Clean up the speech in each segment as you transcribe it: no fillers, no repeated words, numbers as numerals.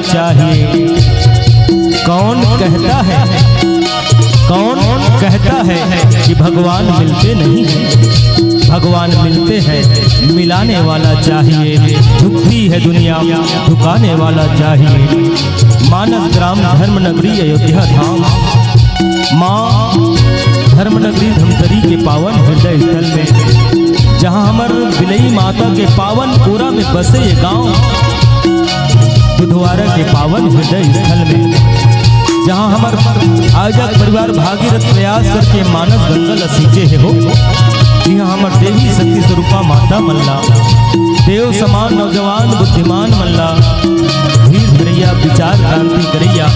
चाहिए कौन कहता है कि भगवान मिलते नहीं हैं। भगवान मिलते हैं, मिलाने वाला चाहिए। झुकती है दुनिया, झुकाने वाला चाहिए। मानस ग्राम धर्म नगरी अयोध्या धाम, माँ धर्म नगरी धमतरी के पावन हृदय स्थल में, जहाँ हमर बिलई माता के पावन कोरा में बसे ये गाँव, बुधवारा के पावन हृदय स्थल में, जहाँ हमार आयोजक परिवार भागीरथ प्रयास करके मानस गंगल सींचे है हो। जी हाँ, हमार देवी शक्ति स्वरूपा माता मल्ला, देव समान नौजवान बुद्धिमान मल्ला, धीर धरैया विचार क्रांति करैया,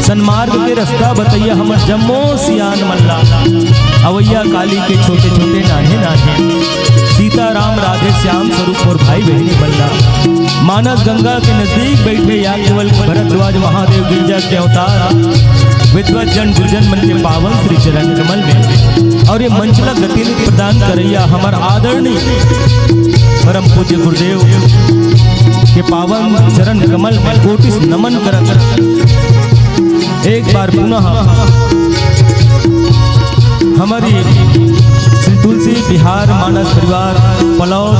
सन्मार्ग के रास्ता बतैया हमर जम्मो सियान मल्ला। अवैया काली के छोटे छोटे नाहे नाहे, सीता राम राधे श्याम स्वरूप और भाई बहनी मल्ला। मानस गंगा के नजदीक बैठे या केवल भरद्वाज महादेव गिरजा के अवतार, विद्वत जन गुरजन मन के पावन श्री चरण कमल में, और ये मंचला गति प्रदान करैया हमार आदरणीय परम पूज्य गुरुदेव के पावन चरण कमल में कोटि नमन करत एक बार पुनः हमारी श्री तुलसी बिहार मानस परिवार पलौद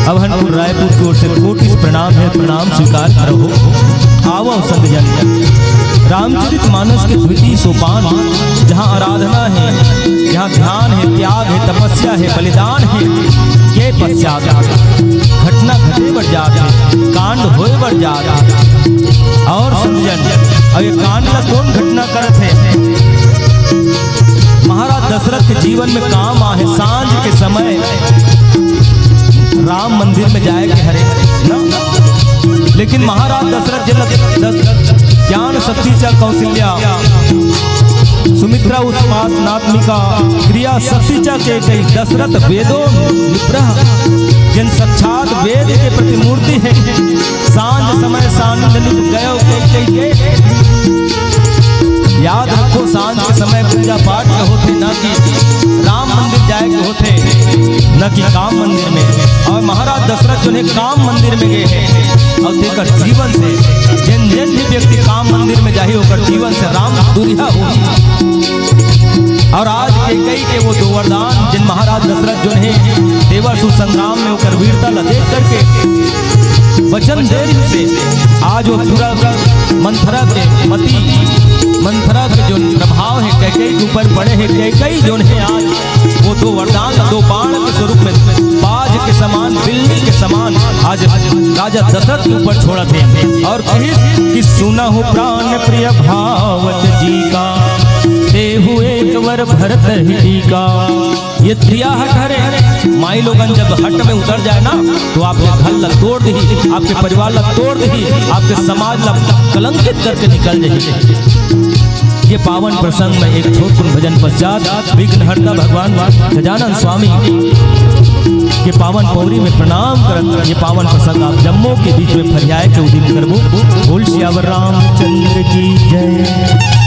अभनपुर रायपुर की ओर से कोटि प्रणाम है। प्रणाम स्वीकार करो। आवो संग जन, रामचरित मानस के द्वितीय सोपान, जहाँ आराधना है, जहाँ ध्यान है, त्याग है, तपस्या है, बलिदान है, के पश्चात घटना घटे बढ़ जाते, कांड होए बढ़ जाते। और समझन अब ये कांड ला कौन घटना करत है? महाराज दशरथ के जीवन में काम आहे। सांझ के समय राम मंदिर में जाए के हरे ना, लेकिन महाराज दशरथ ज्ञान शक्ति चा कौशल्या सुमित्रा उत्पादनात्मिका क्रिया शक्ति चा के कई दशरथ वेदों निप्रह जिन साक्षात वेद के प्रतिमूर्ति है। सांझ समय सान्निध्य गयो के याद रखो, सांझ के समय पूजा पाठ के होते, न कि राम मंदिर जाए के होते, न कि काम मंदिर में। और महाराज दशरथ जो है काम मंदिर में गए हैं, और देखकर जीवन से जिन जिन भी व्यक्ति काम मंदिर में जाए होकर जीवन से राम दूरिया हो। और आज कई के वो दो वरदान जिन महाराज दशरथ जो है देवासुर संग्राम में होकर वीरता ला देख करके वचन दे से आज वो पूरा मंथरा के मंथरा के जो प्रभाव है कैकेयी के ऊपर पड़े हैं। कैकेयी जो है आज वो दो वरदान, दो बाण के स्वरूप में बाज के समान, बिल्ली के समान आज राजा दशरथ के ऊपर छोड़ा थे। और कही कि सुना हो प्राण प्रिय भावत जी का, ते हुए एक वर भरत ही का। ये त्रिया हट हरे माई लोगन जब हट में उतर जाए ना, तो आपके घर ला तोड़ दी, आपके परिवार ला तोड़ दी, आपके समाज ला कलंकित करके निकल जाए। ये पावन प्रसंग में एक छोट भजन पश्चात विघ्नहर्ता भगवान गजानन स्वामी के पावन पौरी में प्रणाम करत ये पावन प्रसंग आप जम्मू के बीच में फरियाए के उदिन करबो। बोल श्यावर रामचंद्र की जय।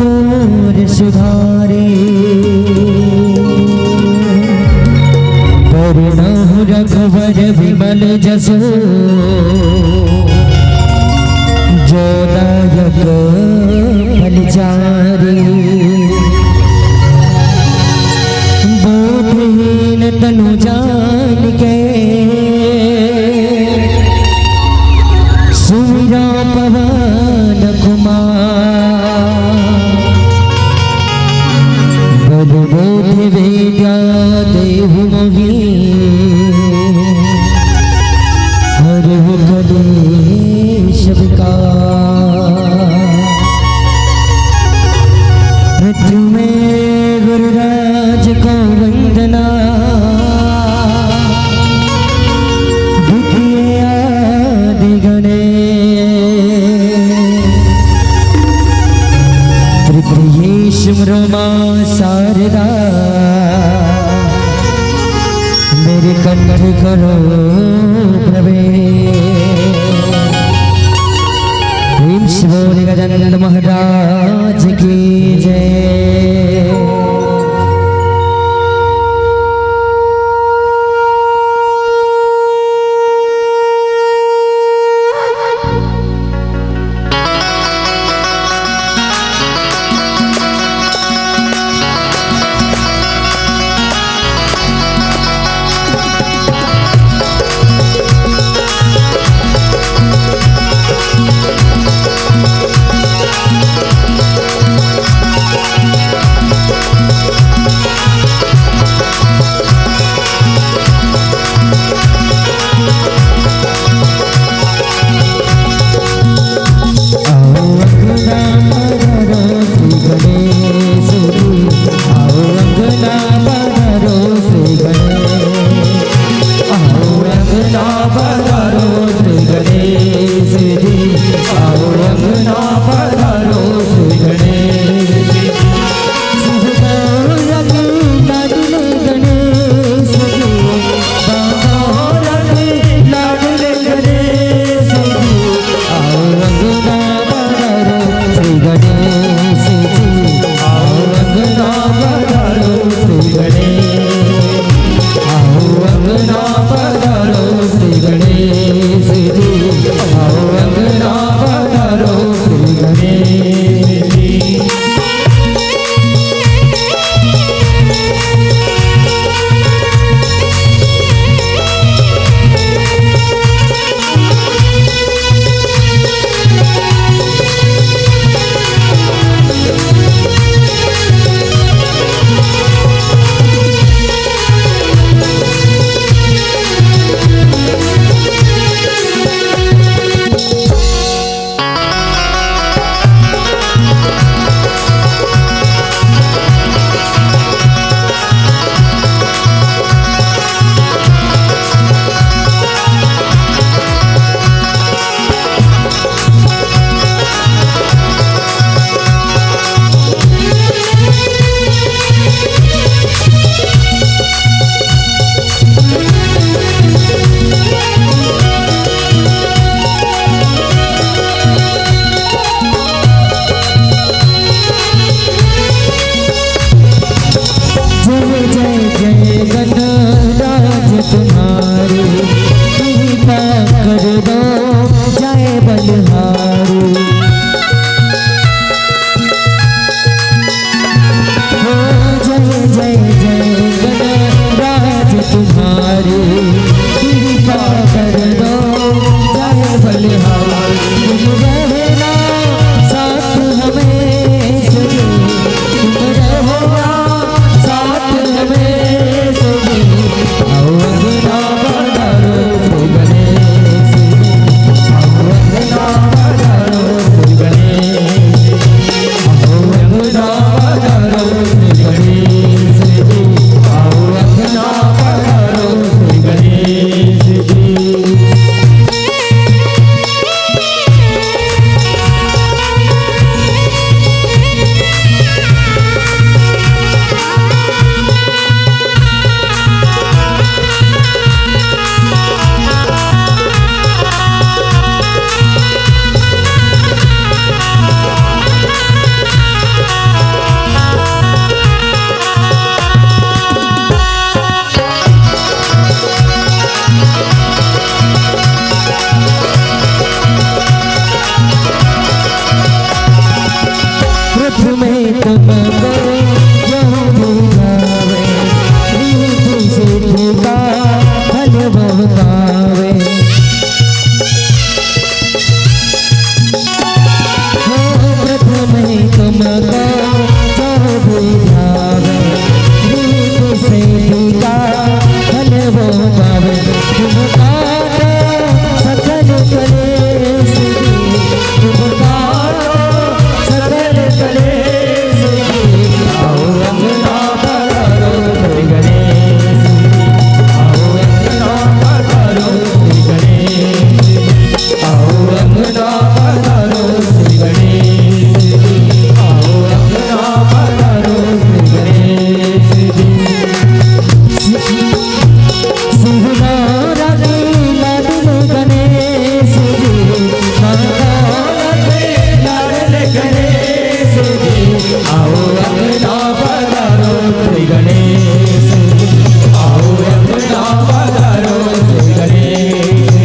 कोर सुधारे करुणाहु रघुवर विमल जसो जो दायक फलचारी बोधहीन तनु जान के सुमिरा पवन कुमार बोध विद्या देहु मोहि हरहु कलेश विकार मृत्यु में गुरुराज को वंदना द्वितीय आदि गणेश तृतीयेश ब्रह्मा शारदा मेरे कंठ करो प्रवेश भीम शिवोरी गजानन महाराज की जय। तुमको जो भी भावे, रिद्धि सिद्धि का फल वो पावे। प्रथम ही तुमको जो भी भावे, रिद्धि सिद्धि का फल वो पावे। तुम काटो सकल कलेश की, तुम काटो सकल कलेश की। आओ अंगना पधारो श्री गणेश, आओ अंगना पधारो श्री गणेश, आओ अंगना पधारो श्री गणेश, आओ अंगना पधारो श्री गणेश जी। सिंहनारा की लाडले गणेश जी, सिंहनारा की लाडले गणेश जी। आओ अंगना पधारो श्री गणेश जी, आओ अंगना पधारो श्री गणेश जी,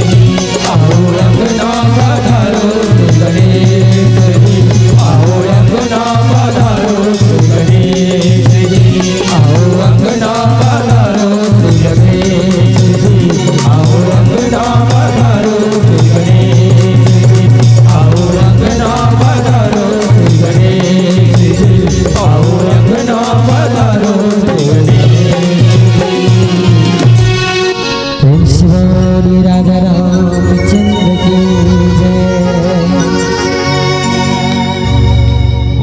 आओ अंगना पधारो श्री गणेश जी, आओ अंगना पधारो श्री गणेश जी, आओ अंगना पधारो श्री गणेश जी, आओ अंगना पधारो श्री गणेश जी, आओ अंगना पधारो श्री गणेश जी, आओ अंगना पधारो श्री गणेश जी। प्रेम शिवानी राजा रामचंद्र की जय।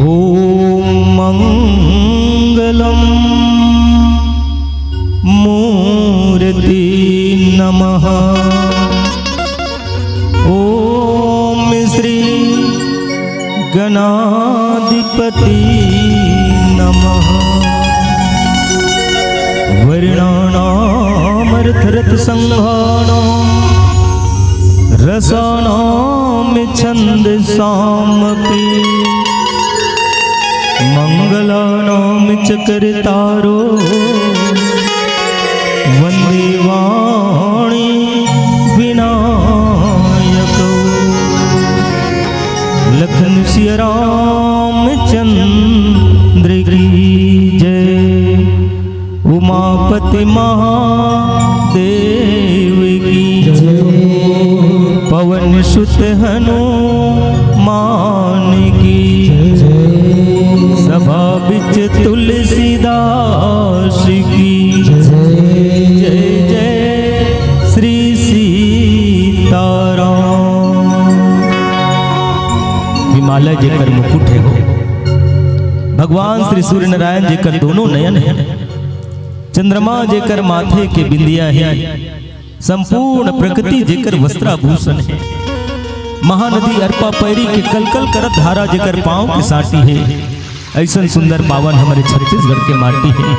ओम मंगलम मूर्ति नमः। ओम श्री गणाधिपति नमः। वर्णानामर्थरथसंहारां रसानां छन्दसामपि मंगलानां च कर्तारो वन्दे वाणी विनायको। लखन सिया रामचंद्र की जय। उमापति महादेव की जय। पवन सुत हनुमान की जय। सभा बिच तुलसीदास की जय। जय जय श्री सीताराम। हिमालय जेकर मुकुट है हो, भगवान श्री सूर्य नारायण जेकर दोनों नयन है, चंद्रमा जेकर माथे के बिंदिया है, संपूर्ण प्रकृति जेकर वस्त्राभूषण है, महानदी अर्पा पैरी के कलकल करत धारा जेकर पांव के साटी है। ऐसा सुंदर पावन हमारे छत्तीसगढ़ के माटी है,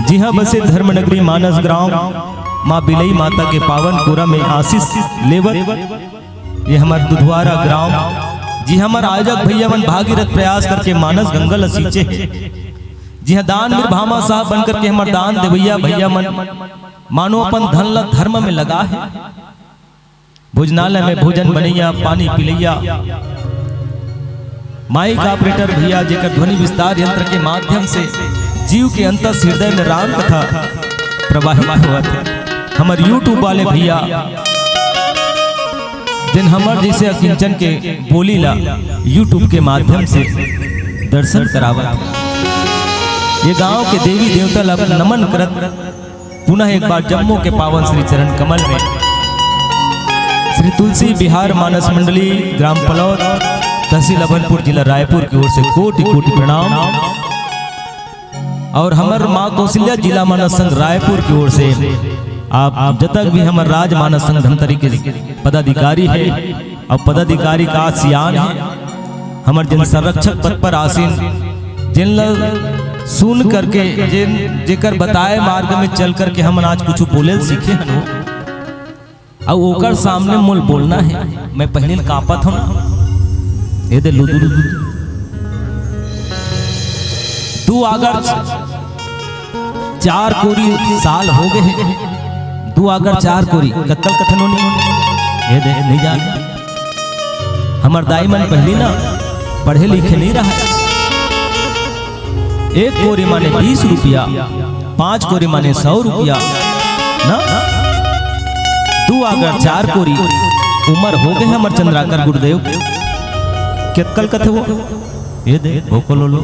जिहाँ बसे धर्मनगरी मानस ग्राम माँ बिलई माता के पावन कोरा में आशीष लेवत। ये हमारे दुधवारा ग्राम, जी हमार आयोजक भैया मन भागीरथ प्रयास करके मानस गंगल सींचे है, जी हाँ दान में भामा साहब बनकर के हमार दान देवैया भैया मन मानो अपन धन ला धर्म में लगा है। भोजनालय में भोजन बनैया, पानी पिलैया, माइक ऑपरेटर भैया जेकर ध्वनि विस्तार यंत्र के माध्यम से जीव के अंतर हृदय में राम कथा प्रवाहित हुआ थे। हमारे यूट्यूब वाले भैया जिन हमार जैसे अकिंचन के बोली ला यूट्यूब के माध्यम से दर्शन करावत। ये गांव के देवी देवता ला नमन करत पुनः एक बार जम्मू के पावन श्री चरण कमल में श्री तुलसी विहार मानस मंडली ग्राम पलौद तहसील अभनपुर जिला रायपुर की ओर से कोटि कोटि प्रणाम। और हमार माँ कौशल्या जिला मानस संघ रायपुर की ओर से आप जब तक भी हमारे राज मानस संघ धमतरी के पदाधिकारी है और पदाधिकारी का सियान है, हमारे जन संरक्षक पद पर आसीन जिन सुन करके जिन जेकर बताए मार्ग में चल करके हम आज कुछ बोले सीखे हन और ओकर सामने मोल बोलना है। मैं पहले कापत हम ये दे लुदु तू अगर 4 कोरी साल हो गए हैं, तू अगर 4 कोरी कत्तल कथन होनी ये दे नहीं जान। हमार दाई मन पहली ना पढ़े लिखे नहीं रहा है, एक कोरी माने 20 रुपया, 5 कोरी माने 100 रुपया ना। 2 अगर 4 कोरी उम्र हो गए हमर चंद्राकर गुरुदेव केतकल कथे वो ये दे भोको लो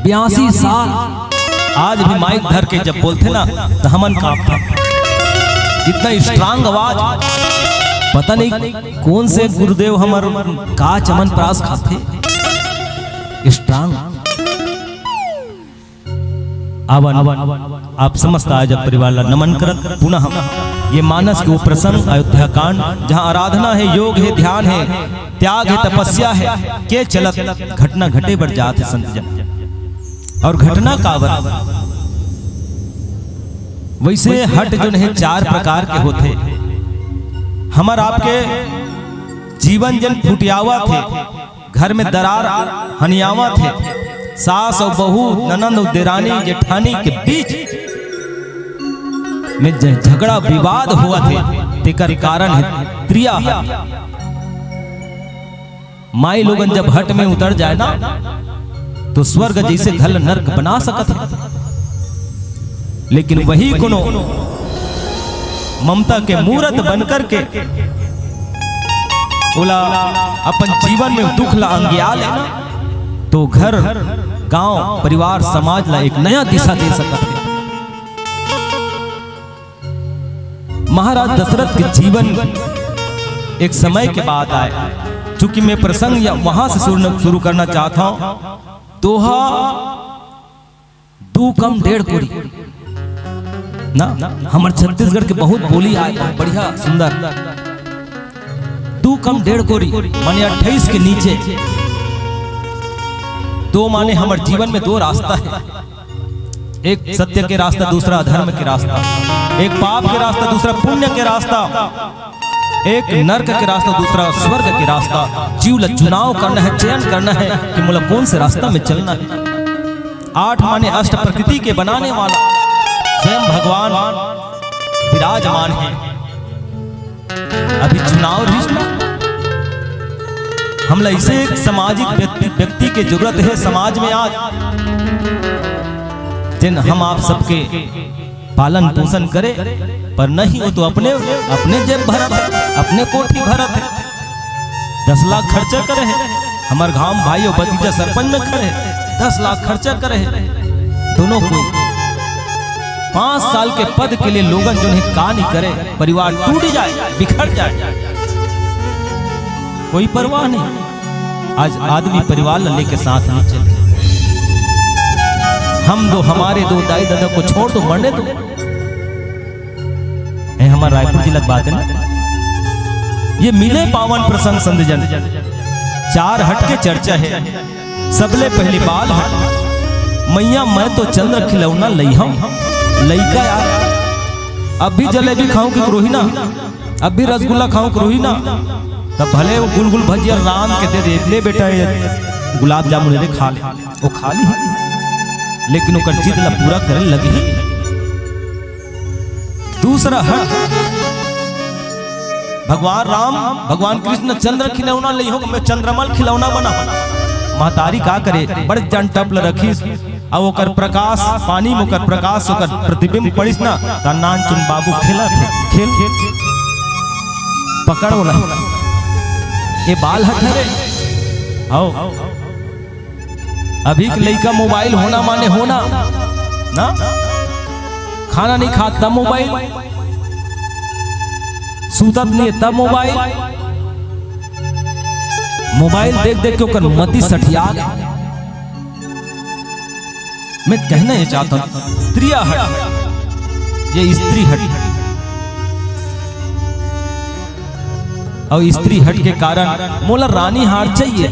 82 साल। आज भी माइक धर के जब बोलते ना तो हमन कांपते, इतना स्ट्रांग आवाज। पता नहीं कौन से गुरुदेव हमर का चमन प्रास खाते स्ट्रांग। आवन आप समस्त आज परिवार ला नमन करत पुनः हम ये मानस के वो प्रसंग अयोध्या कांड जहाँ आराधना है, योग है, ध्यान है, त्याग है, तपस्या है के चलत घटना घटे बढ़ जात है संत जन। और घटना कावर वैसे हट जो है 4 प्रकार के होते। हमर आपके जीवन जन फुटियावा थे, घर में दरार हनियावा थे, सास और बहू, ननंद और देरानी जेठानी के बीच में झगड़ा विवाद हुआ थे। तेकर कारण है त्रिया। माई लोगन जब हट में उतर जाए ना तो स्वर्ग जैसे घल नर्क बना सकत है। लेकिन वही कोनो ममता के मूर्त बनकर के बोला अपन जीवन में दुख ला अंगिया लेना तो घर, गांव, परिवार, समाज ला एक नया दिशा दे सकत है। महाराज दशरथ के जीवन एक समय के बाद आए। चूंकि मैं प्रसंग या वहां से शुरू करना चाहता हूं। दोहा 2 कम 1.5 कोरी ना हमारे छत्तीसगढ़ के बहुत बोली आए, बढ़िया सुंदर। 2 कम 1.5 कोरी माने 28 के नीचे। 2 माने हमारे जीवन में 2 रास्ता है, एक सत्य के रास्ता, दूसरा अधर्म के रास्ता, एक पाप के रास्ता, दूसरा पुण्य के रास्ता, एक नरक के रास्ता, दूसरा स्वर्ग के रास्ता। जीव ला चुनाव करना है, चयन करना है कि मुझे कौन से रास्ता में चलना है। 8 माने अष्ट प्रकृति के बनाने वाला स्वयं भगवान विराजमान है। अभी चुनाव रिश्ता हमला इसे एक सामाजिक व्यक्ति के जरूरत है समाज में आज, जिन हम आप सबके पालन पोषण करे। पर नहीं हो तो अपने जेब भरत है, अपने कोठी भरत है। 10 लाख खर्चा करे है। हमार गांव भाई और भतीजा सरपंच में खड़े है, 10 लाख खर्चा करे है। दोनों को 5 साल के पद के लिए लोगन जो है का नहीं करे, परिवार टूट जाए, बिखर जाए, कोई परवाह नहीं। आज आदमी परिवार लेके साथ नहीं चले। हम दो, हमारे 2 दाई दादा को छोड़ दो, मरने दो। हमारा रायपुर जिला की बात है ना। ये मिले पावन प्रसंग संतजन। 4 हट के चर्चा है। सबले पहली बाल हट। मैया मैं तो चंद्र खिलौना लइहा लइका यार। अब भी जलेबी खाऊं कि रोही ना, अब भी रसगुल्ला खाऊं कि रोही ना। तब भले वो गुलगुल भजिया राम के दे दे, ले बेटा ये गुलाब जामुन ले खा ले, वो खा ली। लेकिन ओकर जिद ला पूरा करे लगी। दूसरा हट, भगवान राम, भगवान कृष्ण चंद्र खिलौना ले हो, मैं चंद्रमल खिलौना बना। महतारी का करे, बड़े जन टपल रखी और ओकर प्रकाश पानी में ओकर प्रकाश ओकर प्रतिबिंब पड़िस ना ता नान चुन बाबू खेला थे। खेल पकड़ बोला ये बाल हट रे। आओ अभी के लइका मोबाइल होना माने होना ना, खाना नहीं खाता मोबाइल, सूतत नहीं तब मोबाइल, मोबाइल देख देख के ओकर मति सठिया गया। मैं कहना ये चाहता हूं त्रिया हट, ये स्त्री हट। और स्त्री हट के कारण मोला रानी हार चाहिए।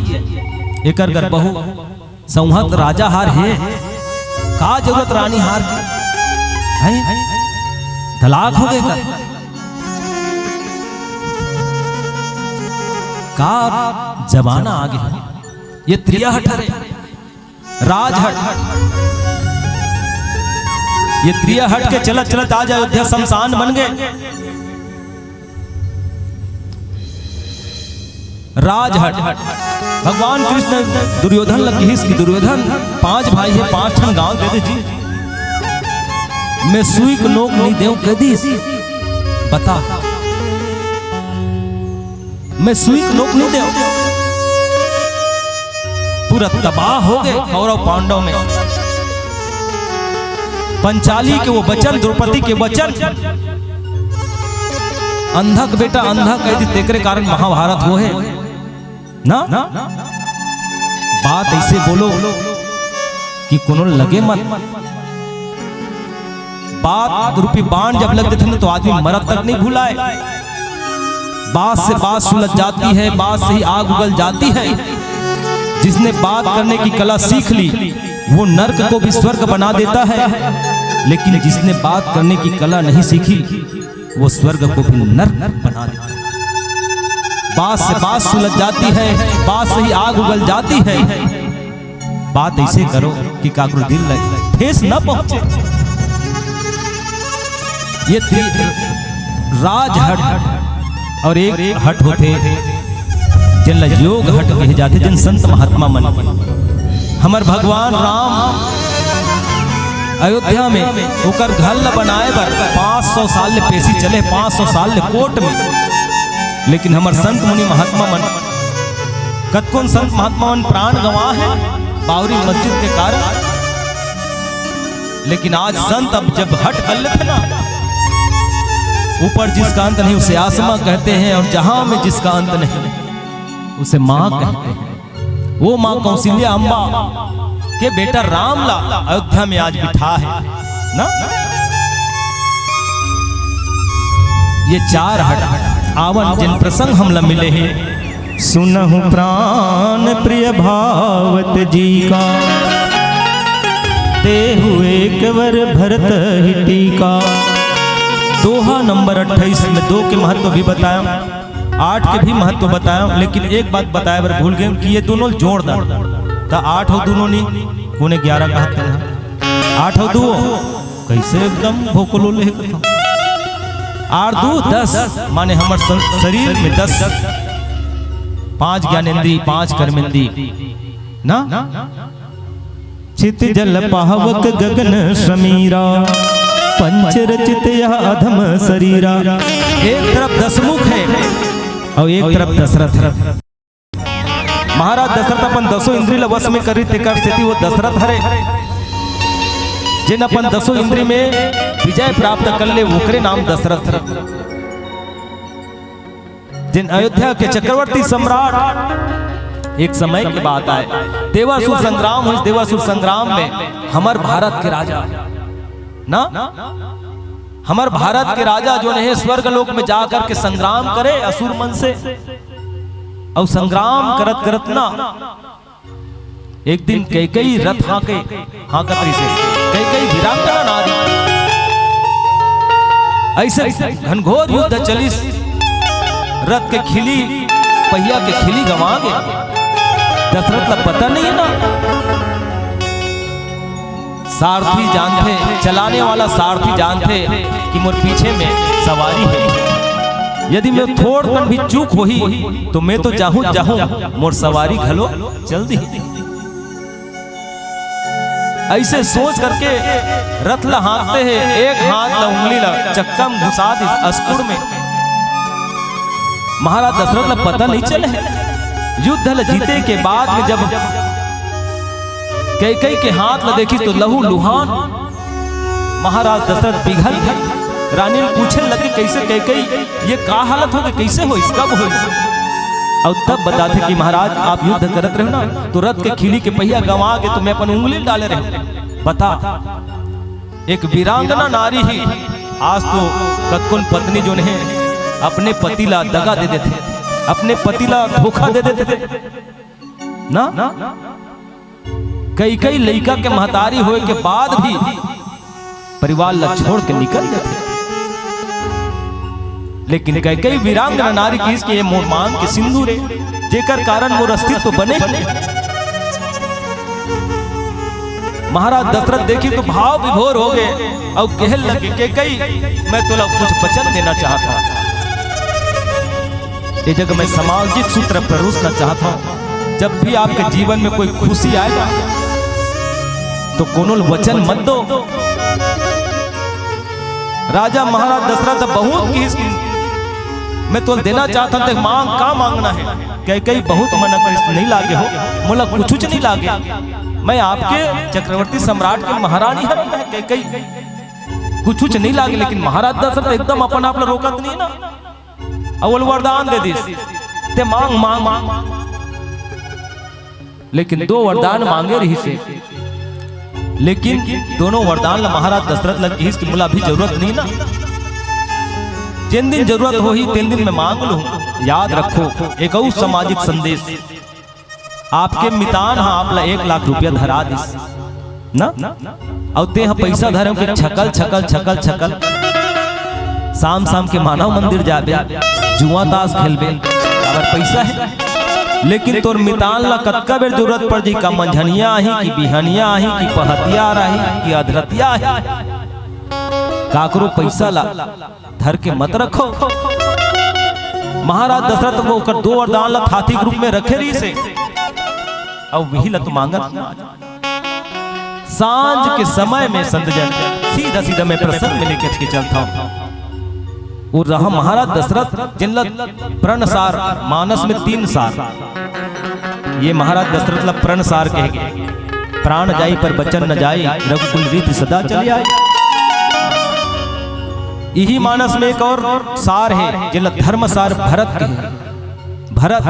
एकर घर बहु संहत राजा हार है, का जरूरत रानी हार की है? तलाक हो गए का जमाना आ गया। ये त्रिया हट है, राज हट। ये त्रिया हट के चलत चलत आज अयोध्या शमशान बन गए। राजहट। भगवान कृष्ण दुर्योधन लगी की दुर्योधन 5 भाई है, 5 ठन गांव दे दे जी, मैं सुई को नोक नहीं देऊं कदी, बता मैं सुई को नोक नहीं देऊं। पूरा तबाह हो गए कौरव पांडव में। पंचाली के वो वचन, द्रौपदी के वचन, अंधक बेटा अंधा कह दी, तेरे कारण महाभारत हो है ना। बात ऐसे बोलो कि कोनो लगे मत। बात रूपी बाण जब लगते थे ना तो आदमी मरद तक नहीं भुलाए। बात से बात सुलझ जाती है, बात से ही आग उगल जाती है। जिसने बात करने की कला सीख ली वो नर्क को भी स्वर्ग बना देता है, लेकिन जिसने बात करने की कला नहीं सीखी वो स्वर्ग को भी नर्क बना देता है। बात से बात सुलझ जाती है, बात से ही आग उगल जाती है। बात ऐसे करो कि काकरो दिल लगे, ठेस न पहुंचे। ये राजहट और एक हट होते जिन योग हट कहे जाते, जिन संत महात्मा मन। हमार भगवान राम अयोध्या में ओकर घर ल बनाए बर 500 साल ले पेशी चले, 500 साल ले कोर्ट में। लेकिन हमार संत मुनि महात्मा मन, कतकोन संत महात्मा मन प्राण गंवा है बावरी मस्जिद के कारण। लेकिन आज संत अब जब हट कर लेते ना, ऊपर जिसका अंत नहीं उसे आसमां कहते हैं, और जहां में जिसका अंत नहीं उसे मां कहते हैं। वो मां कौशल्या अम्बा के बेटा रामला अयोध्या में आज बिठा है ना। ये 4 हट आवन जिन प्रसंग हमला मिले हैं। सुनहु प्राण प्रिय भावत जी का, ते हुए कवर भरत ही टीका। दोहा नंबर 28 में 2 के महत्व भी बताया, 8 के भी महत्व बताया, लेकिन एक बात बताया बर भूल गए कि ये दोनों जोड़दार तो 8 हो दोनों नहीं, कोने 11 कहते हैं 8 हो 2 कैसे एकदम भोकलो ले 8 2 10 माने हमर शरीर में 10, 5 ज्ञानेंद्री 5 कर्मेंद्री ना। चित जल पावक गगन समीरा, पंच रचित यह अधम शरीरा। एक तरफ 10 मुख है और एक तरफ दशरथ। महाराज दशरथ अपन 10 इंद्रिय वश में करी तेकर स्थिति वो दशरथ हरे, जिन अपन 10 इंद्रिय में विजय प्राप्त कर ले ओकरे नाम दशरथ। जिन अयोध्या के चक्रवर्ती सम्राट, एक समय की बात आए देवासुर संग्राम हुई। देवासुर संग्राम में हमार भारत के राजा ना, हमार भारत के राजा जो है स्वर्ग लोक में जाकर के संग्राम करे असुर मन से। और संग्राम करत करत ना एक दिन कई रथ हाकतरी से कई वीरांगना नारी ऐसे घनघोर युद्ध चली। रथ के खिली पहिया के खिली गंवा गए। दशरथ का पता नहीं है ना, सारथी जानते, चलाने वाला सारथी जानते कि मोर पीछे में सवारी है। यदि मैं थोड़ तन भी चूक होही तो मैं तो जाहूं मोर सवारी घलो जल्दी। ऐसे सोच करके रथ ला हाँकते हैं, एक हाथ ला उंगली ला चक्का में घुसा दी अस्कुड़ में। महाराज दशरथ ला पता नहीं चले। युद्ध ला जीते के बाद में जब कई के हाथ ला देखी तो लहू लुहान। महाराज दशरथ पिघल गए। रानी पूछने लगे कैसे कई ये का हालत हो गई, कैसे हो, कब हो? और तब बताते कि महाराज आप युद्ध करत रहे ना तो रथ के खिली के पहिया गंवा के तो मैं अपन उंगली डाले रहे। बता, एक वीरांगना नारी ही आज तो कतकुन पत्नी जो है अपने पति ला दगा दे देते, अपने पति ला धोखा दे देते थे ना। कई लड़का के महतारी होए के बाद भी परिवार ला छोड़ के निकल जाते। लेकिन कई वीरांगना नारी किस के मोर मांग के सिंदूर है जेकर कारण मोर अस्तित्व तो बने। महाराज दशरथ देखी तो भाव विभोर हो गए और कहने लगे कि कई मैं तुला कुछ वचन देना चाहता। ये जगह मैं सामाजिक सूत्र परोसना चाहता हूं। जब भी आपके जीवन में कोई खुशी आएगा तो कोनो वचन मत दो। राजा महाराज दशरथ बहुत किस मैं तो देना चाहता था, मांग का मांगना है। कई बहुत मन नहीं लागे हो, मोला कुछ नहीं लागे। मैं आपके चक्रवर्ती सम्राट के महारानी है, कई कुछ नहीं लागे। लेकिन महाराज दशरथ एकदम अपन आप रोकत नहीं ना, अवल वरदान दे दी ते मांग मांग मांग। लेकिन 2 वरदान मांगे रही से, लेकिन दोनों वरदान महाराज दशरथ लग इसकी मुला भी जरूरत नहीं ना। जिन दिन जरूरत हो ही तीन दिन में मांग लूं। याद रखो एक और सामाजिक संदेश, आपके मितान हाँ आपला 1 लाख रुपया धरा दिस ना, और ते हाँ पैसा धरे के छकल छकल छकल छकल शाम शाम के मानव मंदिर जाबे, जुआ ताश खेलबे, अगर पैसा है। लेकिन तोर मितान ला कतका बेर जरूरत पड़ जी, का मंझनिया आही की बिहनिया आही की पहतिया रही की अधरतिया आही, काकरो पैसा ला धर के मत रखो। महाराज दशरथ वो कर 2 वरदान ला हाथी के रूप में रखे रही से, और वही लत मांगत। सांझ के समय में संतजन सीधा सीधा मैं प्रसंग में लेकर के चलता हूं। और रहा महाराज दशरथ जिन प्रणसार मानस में 3 सार, ये महाराज दशरथ ला प्रणसार कह गए। प्राण जाई पर बचन न जाई, रघुकुल रीति सदा चली आई। यही मानस में एक और सार है जिन धर्म सार भरत के। भरत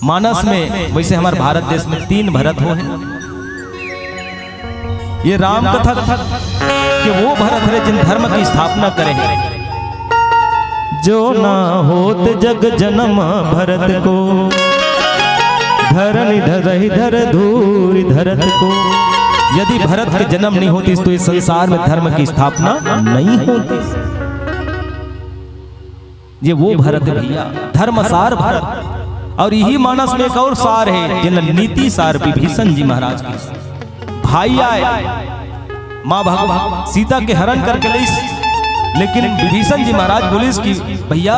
मानस में, वैसे हमारे भारत देश में 3 भरत हो हैं। ये राम कथा कि वो भरत है जिन धर्म की स्थापना करे। जो ना होत जग जन्म भरत को, धरनि धरहि धर धूरि धरत को। यदि भरत के जन्म नहीं होती तो इस संसार में धर्म की स्थापना नहीं होती। ये वो भरत भैया धर्मसार भरत। और यही मानस में एक और सार है जिन नीति सार विभीषण जी महाराज के भाई आए, माँ भगवान सीता के हरण करके ले। लेकिन विभीषण जी महाराज बोले कि भैया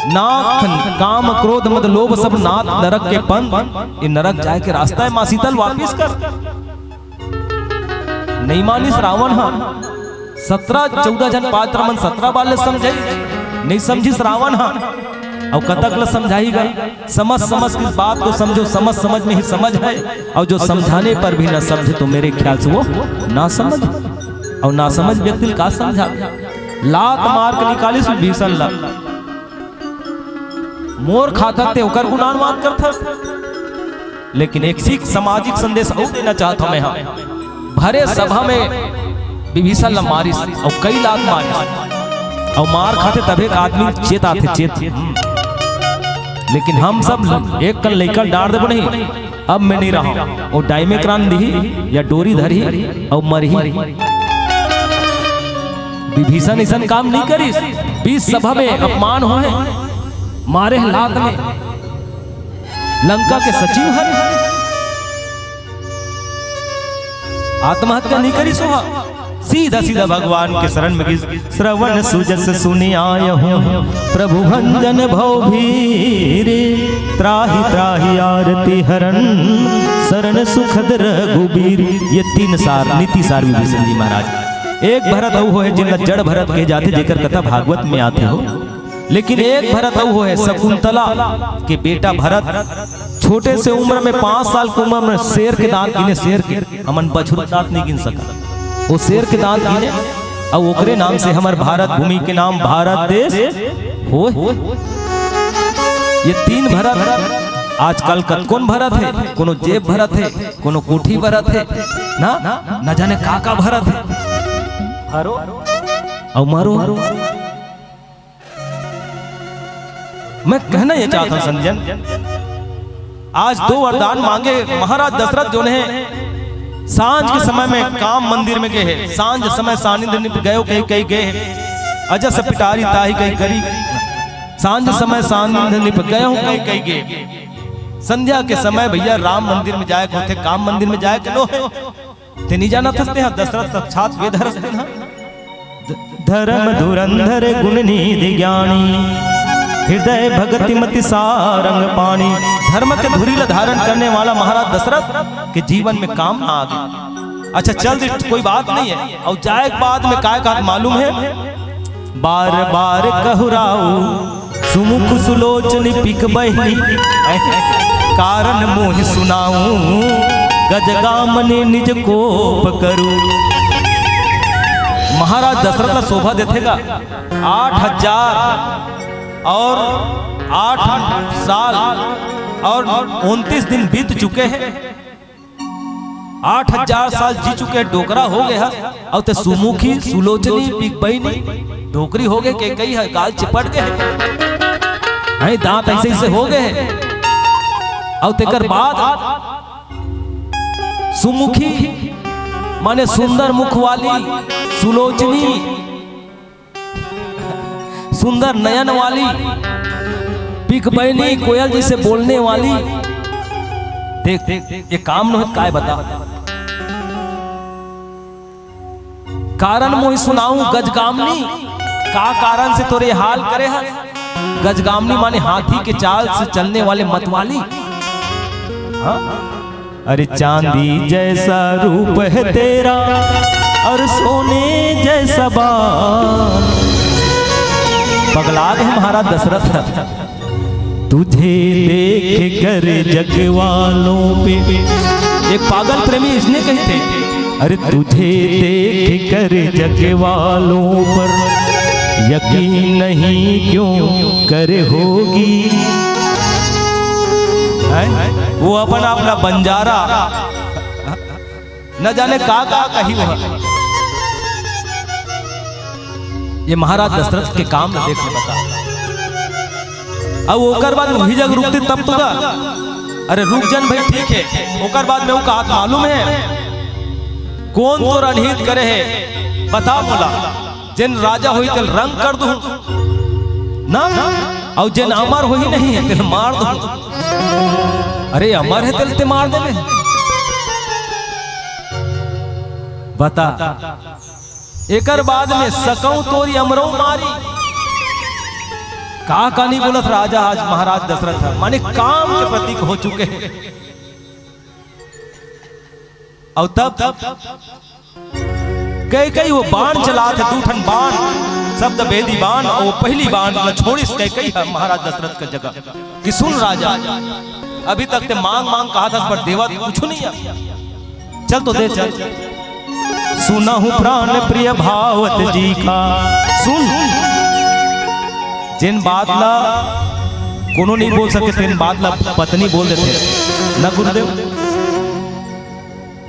नाथ काम क्रोध मद लोभ सब नाथ नरक के पंथ, ये नरक जाए के रास्ता है, माँ सीतल वापिस कर। नहीं मानिस रावण हाँ 17-14 जन पात्र मन 17 बार समझे, नहीं समझिस रावण हाँ और कतक ल समझाई गई। समझ समझ की बात को समझो, समझ समझ में ही समझ है। और जो समझाने पर भी ना समझे तो मेरे ख्याल से वो ना समझ, और ना समझ व्यक्ति का समझा। लात मार के निकाली से भीषण ला मोर खाता थे ओकर गुणानुवाद करता। लेकिन एक सीख सामाजिक संदेश और देना चाहता हूं मैं। हाँ भरे सभा में विभीषण ला मारिस और कई लात मारिस, और मार खाते तब एक आदमी चेत आते चेत। लेकिन हम सब एक कल लेकर डार दे नहीं, अब मैं नहीं रहा। और डायमे क्रांत दी या डोरी धरी और मरही। विभीषण ऐसा काम नहीं करी, 20 सभा में अपमान हो है, मारे लात में। लंका के सचिव हरे आत्महत्या नहीं करी सोहा, सीधा सीधा भगवान के शरण में गिर। श्रवण सुजस सुनि आय हूँ प्रभु भंजन भवभीर, त्राहि त्राहि आरती हरण शरण सुखद रघुबीर। ये 3 सार नीति सार विभीषण जी महाराज। एक भरत वो है जिन जड़ भरत कहे जाते, जेकर कथा भागवत में आते हो। लेकिन एक भरत वो है शकुंतला के बेटा भरत। छोटे से उम्र में 5 साल की उम्र में शेर के दांत गिने, शेर के हमन बछरू दांत नहीं गिन सका, वो शेर के दांत गिने। और ओकरे नाम से हमारे भारत भूमि के नाम भारत देश हो। ये 3 भरत आजकल कौन भरत है, कोनो जेब भरत है, कोनो कोठी भरत है ना, न जाने का भरत है। हरो और मारो। मैं कहना ये चाहता हूं संजन, आज 2 वरदान मांगे महाराज दशरथ जो ने सांझ के समय में काम मंदिर में गए। सांझ समय सानिध्य गए कहीं कहीं गए, अजस पिटारी ताही कहीं करी। सांझ समय सानिध्य गए हूं कहीं कहीं गए। संध्या के समय भैया राम मंदिर में जाए थे, काम मंदिर में जाए के नो ते नहीं जाना था। दशरथ साक्षात वेद हरस्ते धर्म धुरंधर गुण निधि ज्ञानी, हृदय भगति मति सारंग पानी। धर्म के धुरीला धारण करने वाला महाराज दशरथ के जीवन में काम आ गया। अच्छा चल दी कोई बात नहीं है। और जाए बाद में काय का मालूम है, बार बार कहराऊ सुमुख सुलोचनी पिक बहनी, कारण मोहि सुनाऊं गजगामने निज कोप करूं। महाराज दशरथ का शोभा देखेगा 8000 और 8 साल और 29 दिन बीत चुके हैं। 8000 साल जी चुके, डोकरा हो गया और ते सुमुखी सुलोचनी पिक बहनी डोकरी हो गए के कई है, गाल चिपट गए, दांत ऐसे ऐसे हो गए। और तेकर बाद सुमुखी माने सुंदर मुख वाली, सुलोचनी सुंदर नयन वाली, पिक बहनी कोयल जैसे बोलने वाली। देख देख ये काम न काय बता, कारण मोहि सुनाऊं गजगामनी, का कारण से तोरे हाल करे है। गजगामनी माने हाथी के चाल से चलने वाले मतवाली। हाँ? अरे चांदी जैसा रूप है तेरा और सोने जैसा बाल। पगला गए महाराज दशरथ, तुझे देख कर जग वालों पे। एक पागल प्रेमी इसने कही थे, अरे तुझे देख कर जग वालों पर यकीन नहीं क्यों करे होगी। वो अपना अपना बंजारा न जाने का कही वो। ये महाराज दशरथ के काम में देख बता। अब ओकर बाद वही जग रुकती तब तो अरे रुक जन भाई ठीक है। ओकर बाद में वो कहा मालूम है कौन तो रणहित करे है बता। बोला जिन राजा हुई तेल रंग कर दूं ना, और जिन अमर हुई नहीं है तेल मार दूं। अरे अमर है तेल ते मार दे में बता। एकर बाद में सकऊं तोरी अमरो मारी। का नहीं बोलत राजा आज महाराज दशरथ माने काम के प्रतीक हो चुके हैं। और तब कई वो बाण चला थे, 2 ठन बाण, शब्द वेदी बाण। और वो पहली बाण छोड़ी कई महाराज दशरथ का जगह कि सुन राजा, अभी तक ते मांग मांग कहा था पर देवा कुछ नहीं है, चल तो दे चल। सुना हूं प्राण प्रिय भावत जी का, सुन जिन बात ला कोनो नहीं बोल सके तेन बात ला पत्नी बोल देते ना गुरुदेव।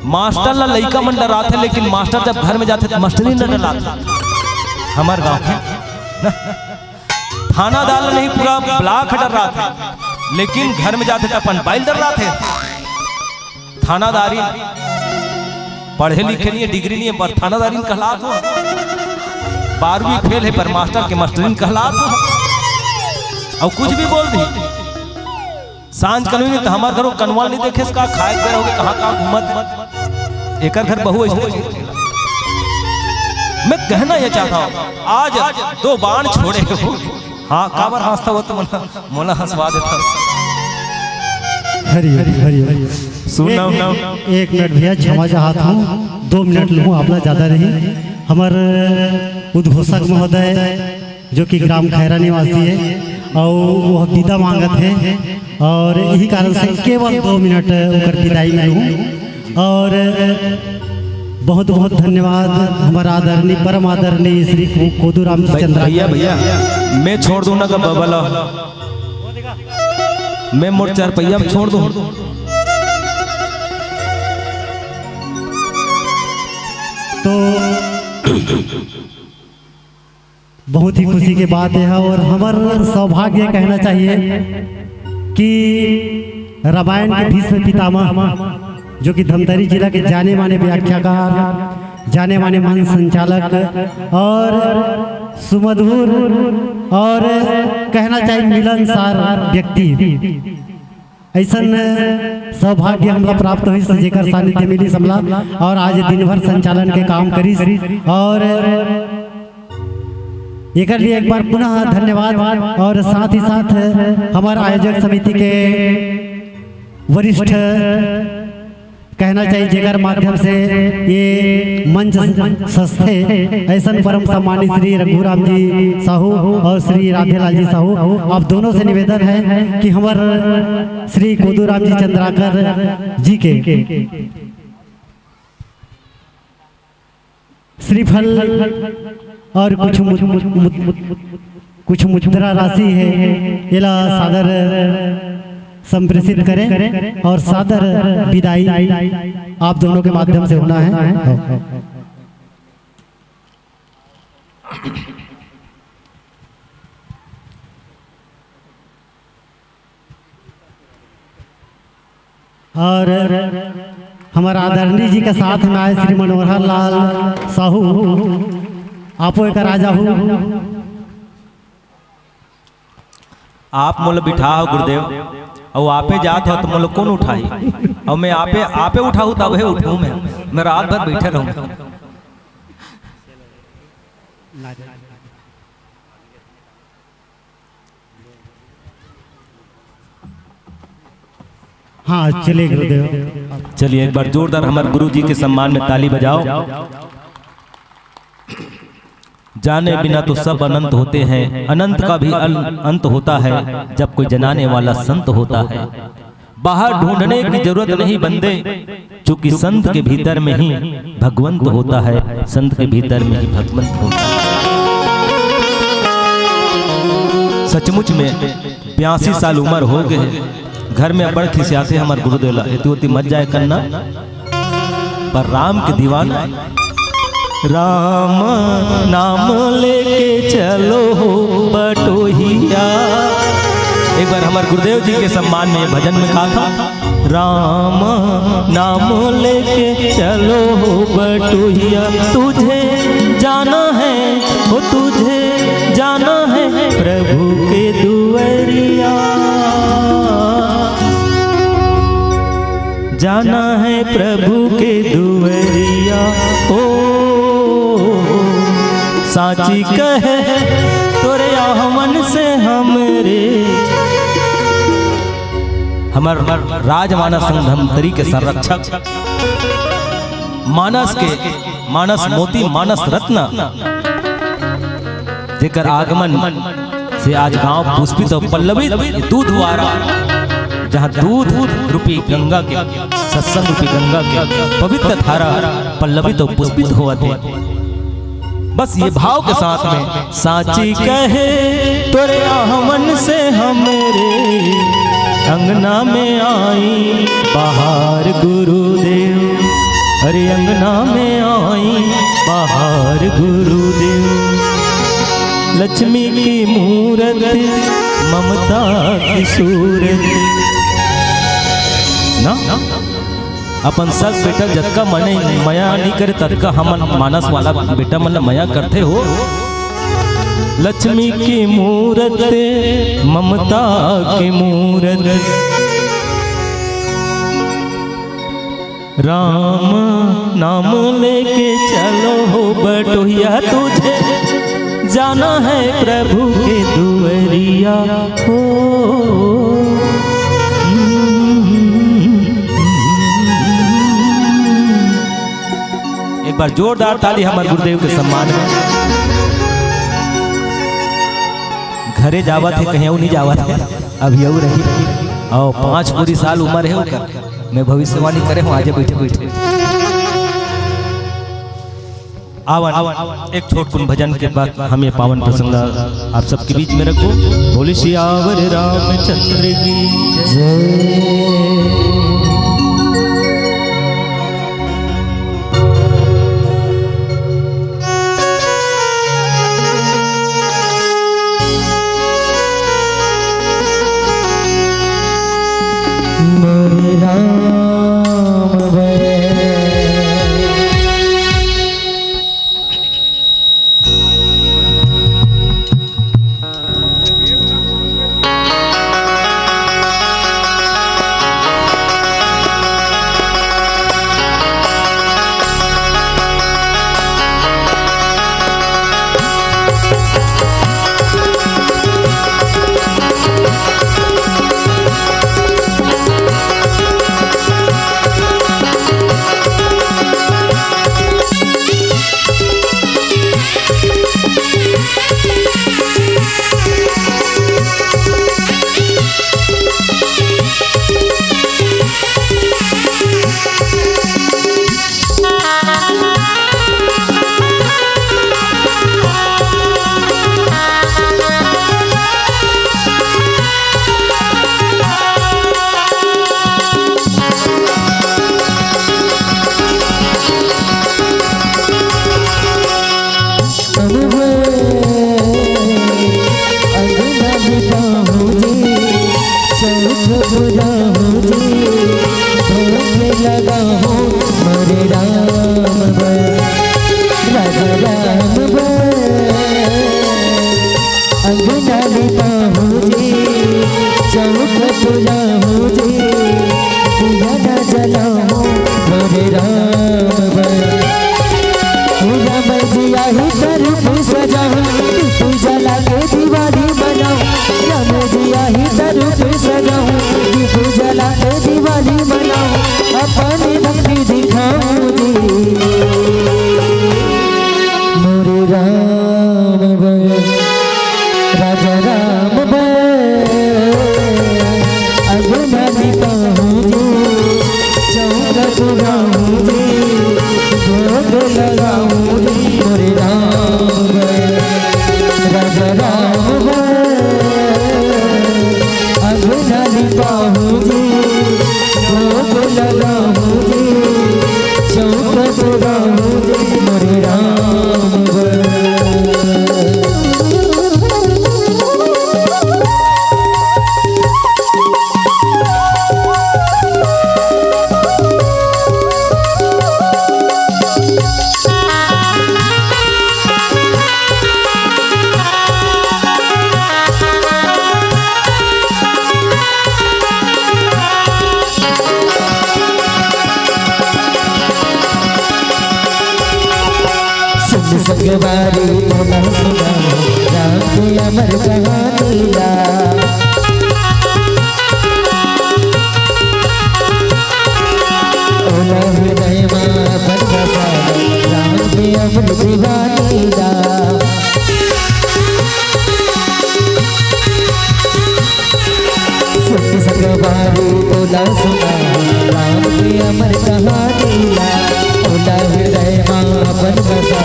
मास्टर ला लइका मन डराते, लेकिन मास्टर जब घर में जाते तो मास्टरी न डराते। हमार गांव के थानादार नहीं पूरा ब्लॉक डर रहा था, लेकिन घर में जाते तो अपन बाइल डर रहा थे। थानादारी पढ़े लिखे नहीं है, डिग्री नहीं है, पर थानादारी कहला तो 12वीं फेल है पर मास्टर के मास्टरीन कहला तो। और कुछ भी बोल दी सांझ कलवी तो हमारे घरों कनवा नहीं देखे इसका खाए गए होगे कहाँ कहाँ घूमत। एक घर बहु ऐसे मैं कहना यह चाहता हूँ आज 2 बाण छोड़े हो। हाँ काबर हंसता हो तो मोला हंसवा देता। हरी हरी हरी हरी सुना एक मिनट भैया क्षमा चाहता हूँ, 2 मिनट लूँ आपला ज़्यादा नहीं। हमारे उद्घोषक महोदय जो कि ग्राम खैरा निवासी है और वह विदा मांगत है, और यही कारण से केवल 2 मिनट उनकर विदाई में हूँ। और बहुत बहुत धन्यवाद हमारा आदरणीय परम आदरणीय श्री कोदूराम चंद्र भैया मैं छोड़ दूँ ना का बबला, मैं मोर 4 पहिया में छोड़ दूँ। तो बहुत ही खुशी की बात है और हमारा सौभाग्य कहना चाहिए कि रामायण के भीष्म पितामह जो कि धमतरी जिला के जाने माने व्याख्याकार, जाने माने मंच संचालक और सुमधुर और कहना चाहिए मिलनसार व्यक्ति, ऐसा सौभाग्य हमला प्राप्त हुई जेकर सानिध्य मिली समला और आज दिन भर संचालन के काम करी और एक लिए एक बार पुनः धन्यवाद। और साथ ही साथ हमारा आयोजक समिति के वरिष्ठ कहना चाहिए जेकर माध्यम से ये मंच सस्ते ऐसा परम सम्मानित श्री रघुराम जी साहू और श्री राधेलाल जी साहू, आप दोनों से निवेदन है कि हमारे श्री कोदूराम जी चंद्राकर जी के श्रीफल और कुछ मुद्रा राशि है इला सादर संप्रेषित करें और सादर विदाई आप दोनों के माध्यम से होना है। और हमारा आदरणीय जी के साथ में आए श्री मनोहर लाल साहू, आपो एक राजा हूँ। आप मोल बिठाओ गुरुदेव और आपे जात हो तो मोल कौन उठाई और मैं आपे उठाऊँ तब है उठाऊँ मैं रात भर बैठे रहूँ। हाँ चलिए गुरुदेव, चलिए एक बार जोरदार हमारे गुरु जी के सम्मान में ताली बजाओ। जाने बिना तो सब अनंत होते हैं, अनंत का भी अंत होता है जब कोई जनाने वाला संत होता है। बाहर ढूंढने की जरूरत नहीं बंदे, क्योंकि संत के भीतर में ही भगवंत होता है, संत के भीतर में ही भगवंत होता है। सचमुच में 82 साल उम्र हो गए, घर में बड़ खिसियाते हमारे गुरुदेव इतनी मत जाए करना, पर राम के दीवाना। राम नाम लेके चलो हो बटोहिया। एक बार हमारे गुरुदेव जी के सम्मान में भजन में कहा था, राम नाम लेके चलो हो बटोहिया। तुझे जाना है वो तुझे जाना है प्रभु के दुआरिया, जाना है प्रभु के दुआरिया। ओ साची कहे तोरे आहमन से हमरे। हमार राजमानस संघ धमतरी के संरक्षक, मानस मोती मानस रत्न, जेकर आगमन से आज गांव पुष्पित और पल्लवित दूध वारा, जहाँ दूध रूपी गंगा के सत्संग रूपी गंगा के पवित्र धारा पल्लवित और पुष्पित हुआ थे। बस ये भाव के साथ में साची कहे तोरे आहमन से हमरे, अंगना में आई बाहर गुरुदेव, अरे अंगना में आई बाहर गुरुदेव। लक्ष्मी की मूरत ममता की सूरत ना, अपन सब बेटा जतका मने मया नहीं करे ततका हमन मानस वाला बेटा मन मया करते हो। लक्ष्मी की मूरत ममता की मूरत, राम नाम लेके चलो हो बटोहिया। तुझे जाना है प्रभु के दुआरिया हो। एक बार जोरदार ताली हमारे गुरुदेव के सम्मान में। घरे जावा थे कहीं नहीं जावा थे, अभी और रही और 5 पूरी साल उम्र है उनका। मैं भविष्यवाणी करे हूँ आज बैठे बैठे। आवन एक छोटकुन भजन के बाद हम ये पावन प्रसंग आप सबके बीच में रखो। बोले सियावर रामचंद्र की जय। मोरे राम राजा राम अंगना लिपाहू जी चौक पुराहू जी दिया न जलाओ मोरे राम राम जिया ही तरफ सजाओ दीप जला के दिवाली बनाओ राम जिया ही तरफ सजाओ दीप जला के दिवाली बनाओ अपनी भक्ति दिखाओ जी मोरे राम राजा राम अंगना लिपाहू जी चौक पुराहू जी भोग लगाऊं जी मोरे राम राजा राम अंगना लिपाहू जी भोग लगाऊं जी चौक पुराहू जी मोरे राम संगवारी बोला सुना राम की अमर कहानी ला ओला हृदय माँ पर बसा राम की अमर दीवानी ला संगवारी बोला सुना राम की अमर कहानी ला ओला हृदय माँ पर बसा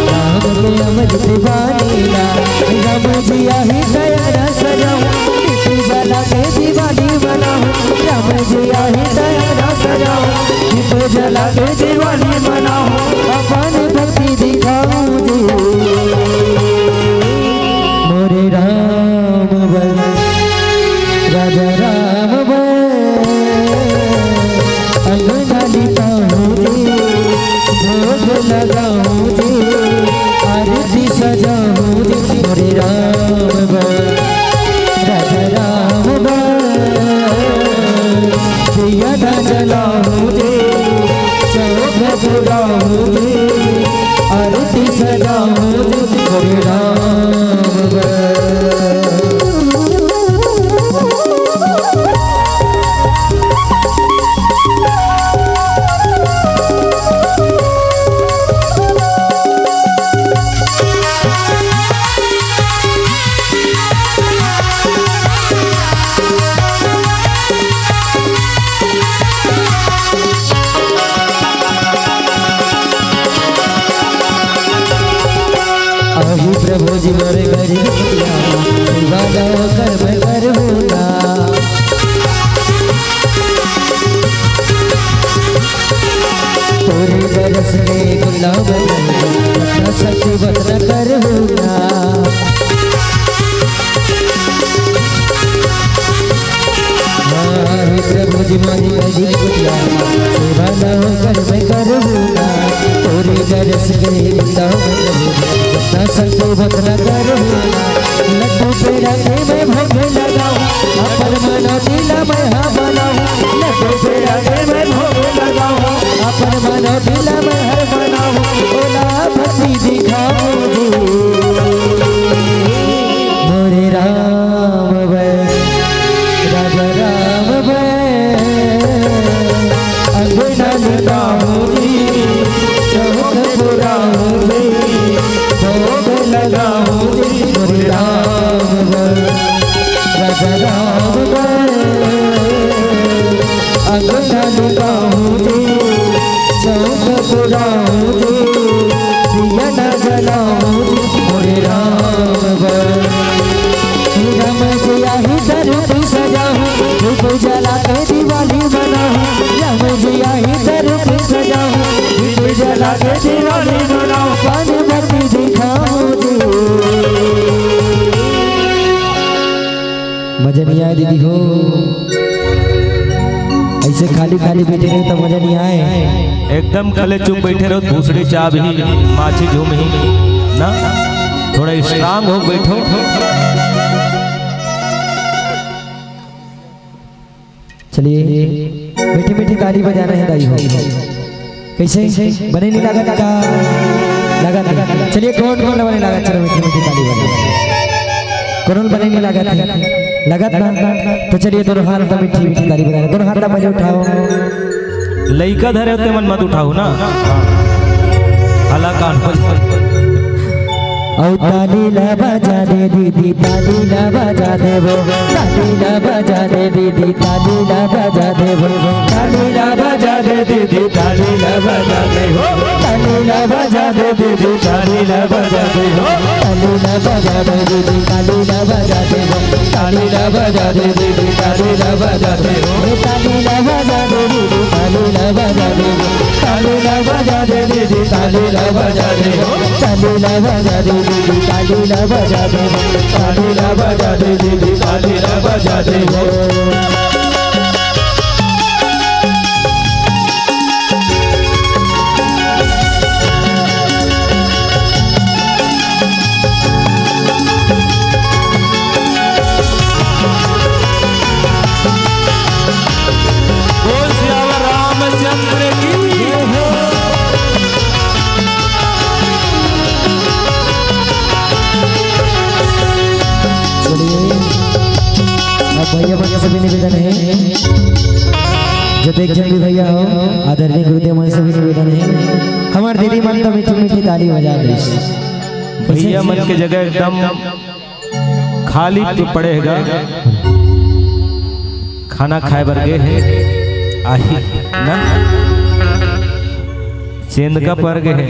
राम के अमर दीवानी ला राम जिया ही दया सजाऊं दीप जला के दिवाली बनाऊं राम जिया ही दया सजाऊं दीप जला के दिवाली बनाऊं अपन भक्ति दिखाऊं जी मोरे राम राजा राम अंगना लिपाहू जी भोग लगाऊं जी आरती सजाऊं जी मोरे राम राजा राम दिया न जलाऊं जी चौक पुराऊं जी आरती सजाऊं जी मोरे राम प्रभु जी मोरे गरीब सेवा कर्म करना तोरे बरस में गुलाब अपना सत्य वतन करना प्रभु जी मोरे गरीब सेवा कर्म करना तोरे बरस में गुलाब संशोभत न करूँगा लड्डू पेड़ा के मैं भोग लगाऊं अपन मनोदिला मैं हाँ बनाऊं लड्डू पेड़ा के मैं भोग लगाऊं अपन मनोदिला मैं हर बनाऊं ओला भक्ति दिखाऊं जी मोरे राम राजा राम अंगना लिपाहू जी चौक पुराहू जी भोग लगाऊं जी मोरे राम राजा राम अंगना लिपाहू जी चौक पुराहू खाली बैठे रहे तो मजा नहीं आए। एकदम खले चुप बैठे रहो, भूसड़ी चाब ही माछी झूम ही ना, थोड़ा स्ट्रांग हो बैठो। चलिए मीठी मीठी ताली बजाना है दाई हो। कैसे बने नहीं लागत का लागत। चलिए कौन कौन बने लागत, चलो मीठी मीठी ताली बजाना। कौन बने नहीं लागत है लागत ना, तो चलिए दोनों हाथ में मीठी मीठी ताली बजाना। दोनों हाथ पहले उठाओ। लइका धरे होते मन मत उठाओ ना, हला कान औ ताली ला बजा दे दीदी, ताली ला बजा दे वो, ताली ला बजा दे दीदी, ताली ला बजा दे वो, ताली ला बजा दे दीदी, ताली ला बजा दे वो, ताली ला बजा दे दीदी, ताली ला बजा दे वो, ताली ला बजा दे दीदी, ताली ला बजा दे वो, ताली ला बजा दे दीदी, ताली ला बजा दे वो, ताली ला बजा दे दीदी, ताली ला बजा दे वो, ताली ला बजा दे दीदी, ताली ला बजा दे वो, ताली ला बजा दे दीदी, ताली ला बजा दे वो, ताली ला बजा दे दीदी, ताली ला बजा दे वो। भैया भैया सभी निवेदन है, जो देख जन भी भैया हो आदरणीय गुरुदेव मन सभी निवेदन है, हमारे दीदी मन तो मीठी मीठी ताली बजा दे। भैया मन के जगह एकदम खाली तो पड़ेगा, खाना खाए बरगे है आही ना, चेंद का परगे है।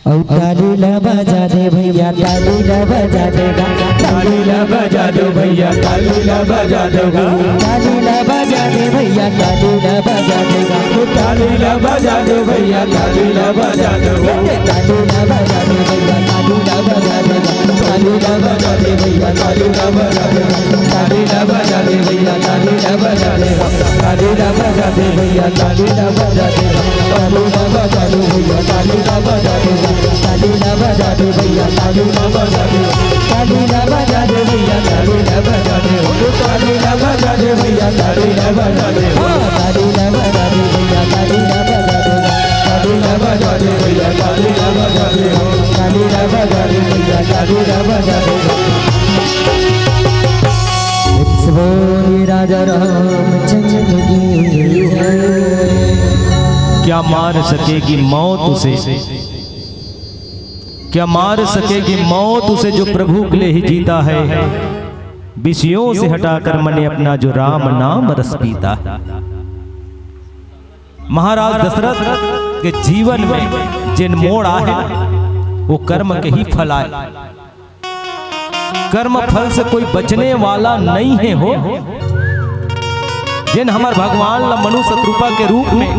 औ ताली ला बजा दे भैया, ताली ला बजा दे, ताली ला बजा दो भैया, ताली ला बजा दो, ताली ला बजा दे भैया, ताली ला बजा दे, ताली ला बजा दो भैया, ताली ला बजा दो, ताली ला बजा दे भैया, ताली ला बजा दे, ताली ला बजा दे भैया, ताली ला बजा दे, ताली ला बजा दे भैया, ताली ला बजा दे, ताली ला बजा दे भैया, ताली ला बजा दे, ताली ला बजा दो भैया, ताली ला बजा दे, ताली ला बजा दे भैया, ताली ला बजा दे, ताली ला बजा दे भैया, ताली ला बजा दे, ताली ला बजा दे भैया, ताली ला बजा दे, ताली ला बजा दे भैया, ताली ला बजा दे, ताली ला बजा दे भैया, ताली ला बजा दे, ताली ला बजा दे भैया, ताली ला बजा दे। बोली राजा रामचंद्र की जय। क्या मार सकेगी मौत उसे, क्या मार सकेगी मौत उसे जो प्रभु के लिए ही जीता है, विषयों से हटाकर मने अपना जो राम नाम रस पीता है। महाराज दशरथ के जीवन में जिन मोड़ आए वो कर्म के ही फल आए, कर्म फल से कोई बचने वाला नहीं है हो। जिन हमार भगवान ला मनु शत्रुपा के रूप में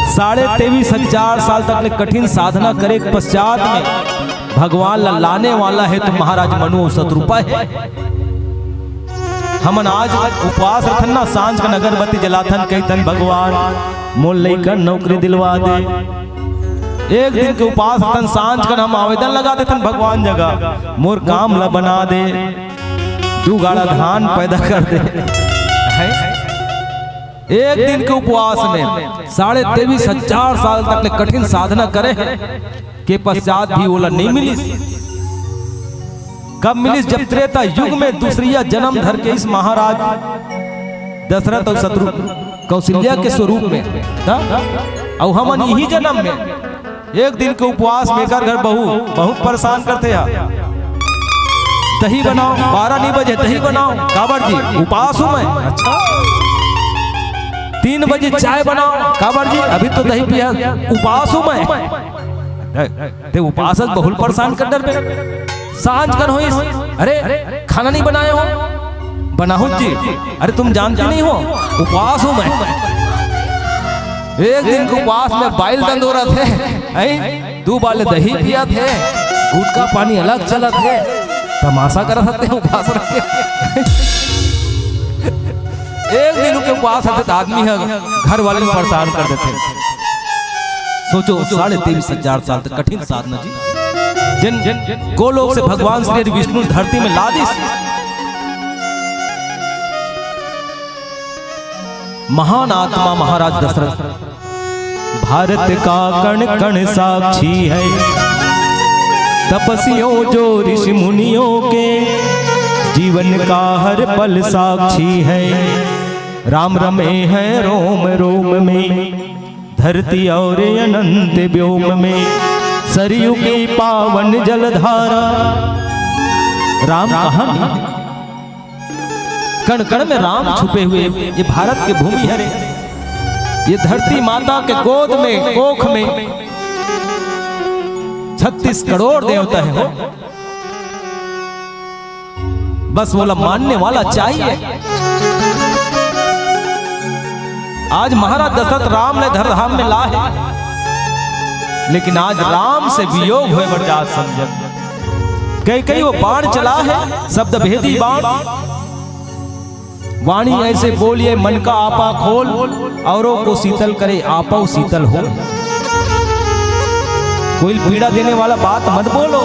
23,500 साल तक ने कठिन साधना करे के पश्चात में भगवान ला लाने वाला है तो महाराज मनु शत्रुपा है। हमन आज उपवास रखन ना, सांझ का अगरबत्ती जलाथन कही तन भगवान मोल लेकर नौकरी दिलवा दे। एक दिन के उपवास रखन, सांझ का हम आवेदन लगा देथन भगवान जगह मोर काम ला बना दे, 2 गाड़ा धान पैदा कर दे। एक दिन के उपवास में 23,500 साल तक ले कठिन साधना करे के पश्चात भी ओला नहीं मिली। कब मिली? जब त्रेता युग में दूसरिया जन्म धर के इस महाराज दशरथ और शत्रु कौशल्या के स्वरूप में और हमन यही जन्म में एक दिन के उपवास में कर घर बहुत परेशान करते हैं। दही बनाओ, 12 नहीं बजे दही बनाओ, काबर जी उपवास हूं मैं। अच्छा 3 बजे चाय बनाओ, काबर जी अभी तो दही पिया, उपवास हूं मैं। ते उपवास बहुत परेशान कर डर में सांझ कर हो, अरे खाना नहीं बनाए हो, बनाहू जी, अरे तुम जानते नहीं हो उपवास हूं मैं। एक दिन के उपवास में बाइल दंद हो रहा थे, 2 बाले दही पिया थे, गुटका पानी अलग चला थे, तमाशा कर सकते हैं उपवास रख के। एक दिन के उपवास होते तो आदमी है घर वाले को परेशान कर देते। सोचो 23,500 साल तक कठिन साधना जी, जिन गोलोक से भगवान श्री विष्णु धरती में ला दी। महान आत्मा महाराज दशरथ, भारत का कण कण साक्षी है, तपस्वियों जो ऋषि मुनियों के जीवन का हर पल साक्षी है। राम रमे हैं रोम रोम में, धरती और अनंत व्योम में, सरयू की पावन जलधारा। राम कहाँ नहीं, कण कण में राम छुपे हुए। ये भारत की भूमि है रे, ये धरती माता के गोद में कोख में 36 करोड़ देवता है हो, बस बोला मानने वाला चाहिए। आज महाराज दशरथ राम ने धरधाम में ला है, लेकिन आज राम से वियोग हुए बरजात समझ। कई वो बाण चला है, शब्द भेदी बाण, वाणी ऐसे बोलिए मन का आपा खोल, औरों को शीतल करे आपा शीतल हो। कोई पीड़ा देने वाला बात मत बोलो।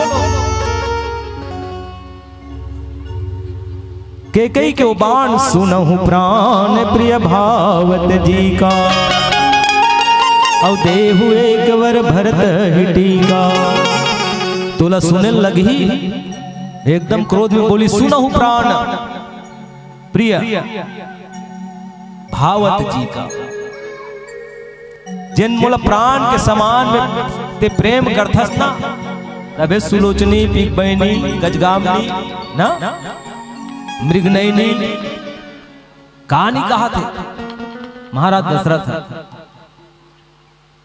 कई के बाण सुनहु प्राण प्रिय भावत जी का, औ देहु एक वर भरत हिटी का। तुला सुने लगी, एकदम क्रोध में बोली सुनहु प्राण प्रिय भावत जी का। जिन मोला प्राण के समान में ते प्रेम करथस ना, तबे सुलोचनी पीक बहनी गजगामनी ना मृगनयनी कहानी कहा थे महाराज दशरथ।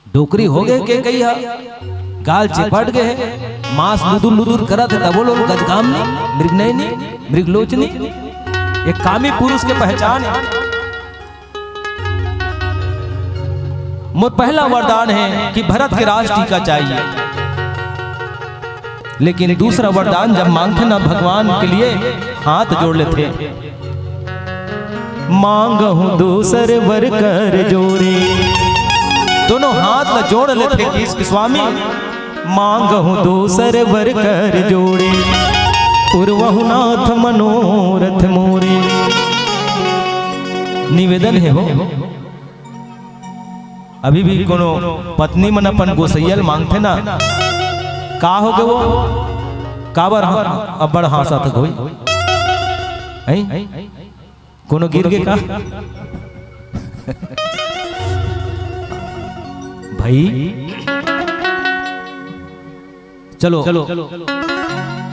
डोकरी हो गए के कई गाल चिपट गए, मांस लुदुर लुदुर करत है, तब लोग गजगामनी मृगनयनी मृगलोचनी, एक कामी पुरुष के पहचान है। मुझ पहला वरदान है कि भरत के राज टीका चाहिए, लेकिन दूसरा वरदान जब मांगते ना भगवान के लिए हाथ जोड़ लेते, मांगहूं दूसर वर कर जोरे। दोनों हाथ ल जोड़ लेते कि इसके स्वामी मांगहूं दूसर वर कर जोड़े, पूर्वहुनाथ मनोरथ मोरे। निवेदन है हो, अभी भी कोनो पत्नी मन अपन गोसैयल मांगते ना, का हो गए वो काबर अब्बड़ हासा तक होई कोनो गिर गए का भाई। चलो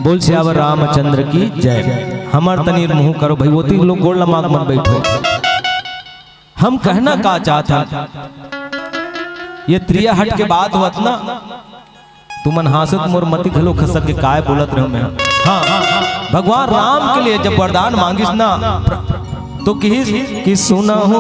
बोल श्यावर रामचंद्र की जय। हमार तनी मुंह करो भाई, वो तीन लोग गोड़ मांग मन बैठो। हम कहना का चाहता, ये त्रिया हट के बात हुआ ना, तुमन हासत मोर मति घलो खसक के काय बोलत रहो मैं। हाँ भगवान राम के लिए जब वरदान मांगिस ना, तो कि सुना हो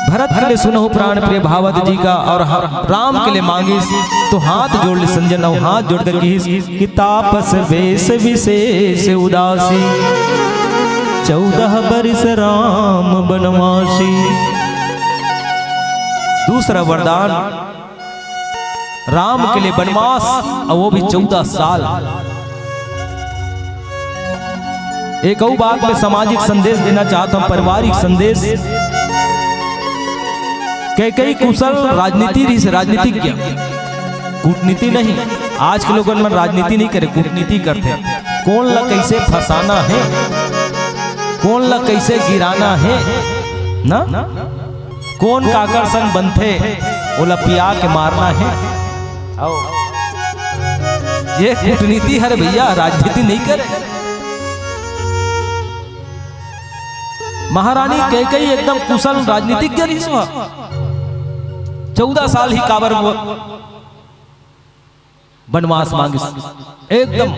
भरत के लिए सुना हो प्राण प्रिय भावत जी का, और राम के लिए मांगिस तो हाथ जोड़ ले संजय नौ, हाथ जोड़ कर कि तापस वेश विशेष उदासी, 14 बरिस राम बनवासी। दूसरा वरदान राम के लिए वनवास, और वो भी 14 साल। एक और बात में सामाजिक संदेश देना चाहता हूं, पारिवारिक संदेश। कई कुशल राजनीतिज्ञ, कूटनीति नहीं। आज के लोगों में राजनीति नहीं करे, कूटनीति करते। कौन ला कैसे फंसाना है, कौन ला कैसे गिराना है ना, कौन काकर संग बनते ओला पिया के मारना है। ये कूटनीति है भैया, राजनीति नहीं करे। महारानी कैकेयी एकदम कुशल राजनीतिज्ञ नहीं हुआ, 14 साल ही काबर वनवास मांगिस। एकदम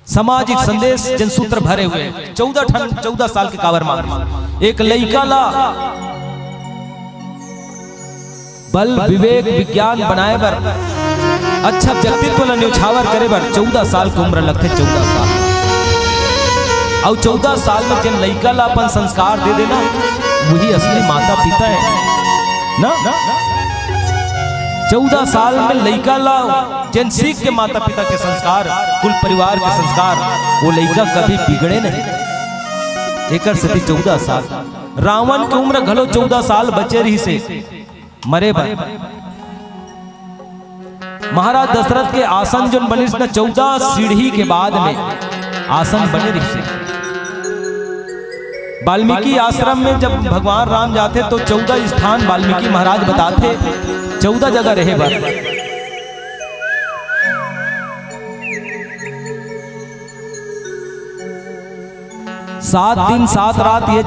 सामाजिक संदेश जनसूत्र भरे हुए 14 साल के काबर मांगिस। एक लइका ला बल विवेक विज्ञान बनाए बर अच्छा व्यक्तित्व ला न्यौछावर करे बर 14 साल की उम्र लगते। 14 साल और 14 साल में जिन लड़का ला अपन संस्कार दे देना वही असली माता पिता है ना। 14 साल में लड़का ला जिन सीख के माता पिता के संस्कार, कुल परिवार के संस्कार, वो लड़का कभी बिगड़े नहीं। एक से 14 साल रावण की उम्र घलो 14 साल बचे रही से मरे बन। महाराज दशरथ के आसन जो बने 14 सीढ़ी के बाद में आसन बने रही से। वाल्मीकि आश्रम में जब भगवान राम जाते तो 14 स्थान वाल्मीकि महाराज बताते, 14 जगह रहे बर। 7 दिन 7 रात ये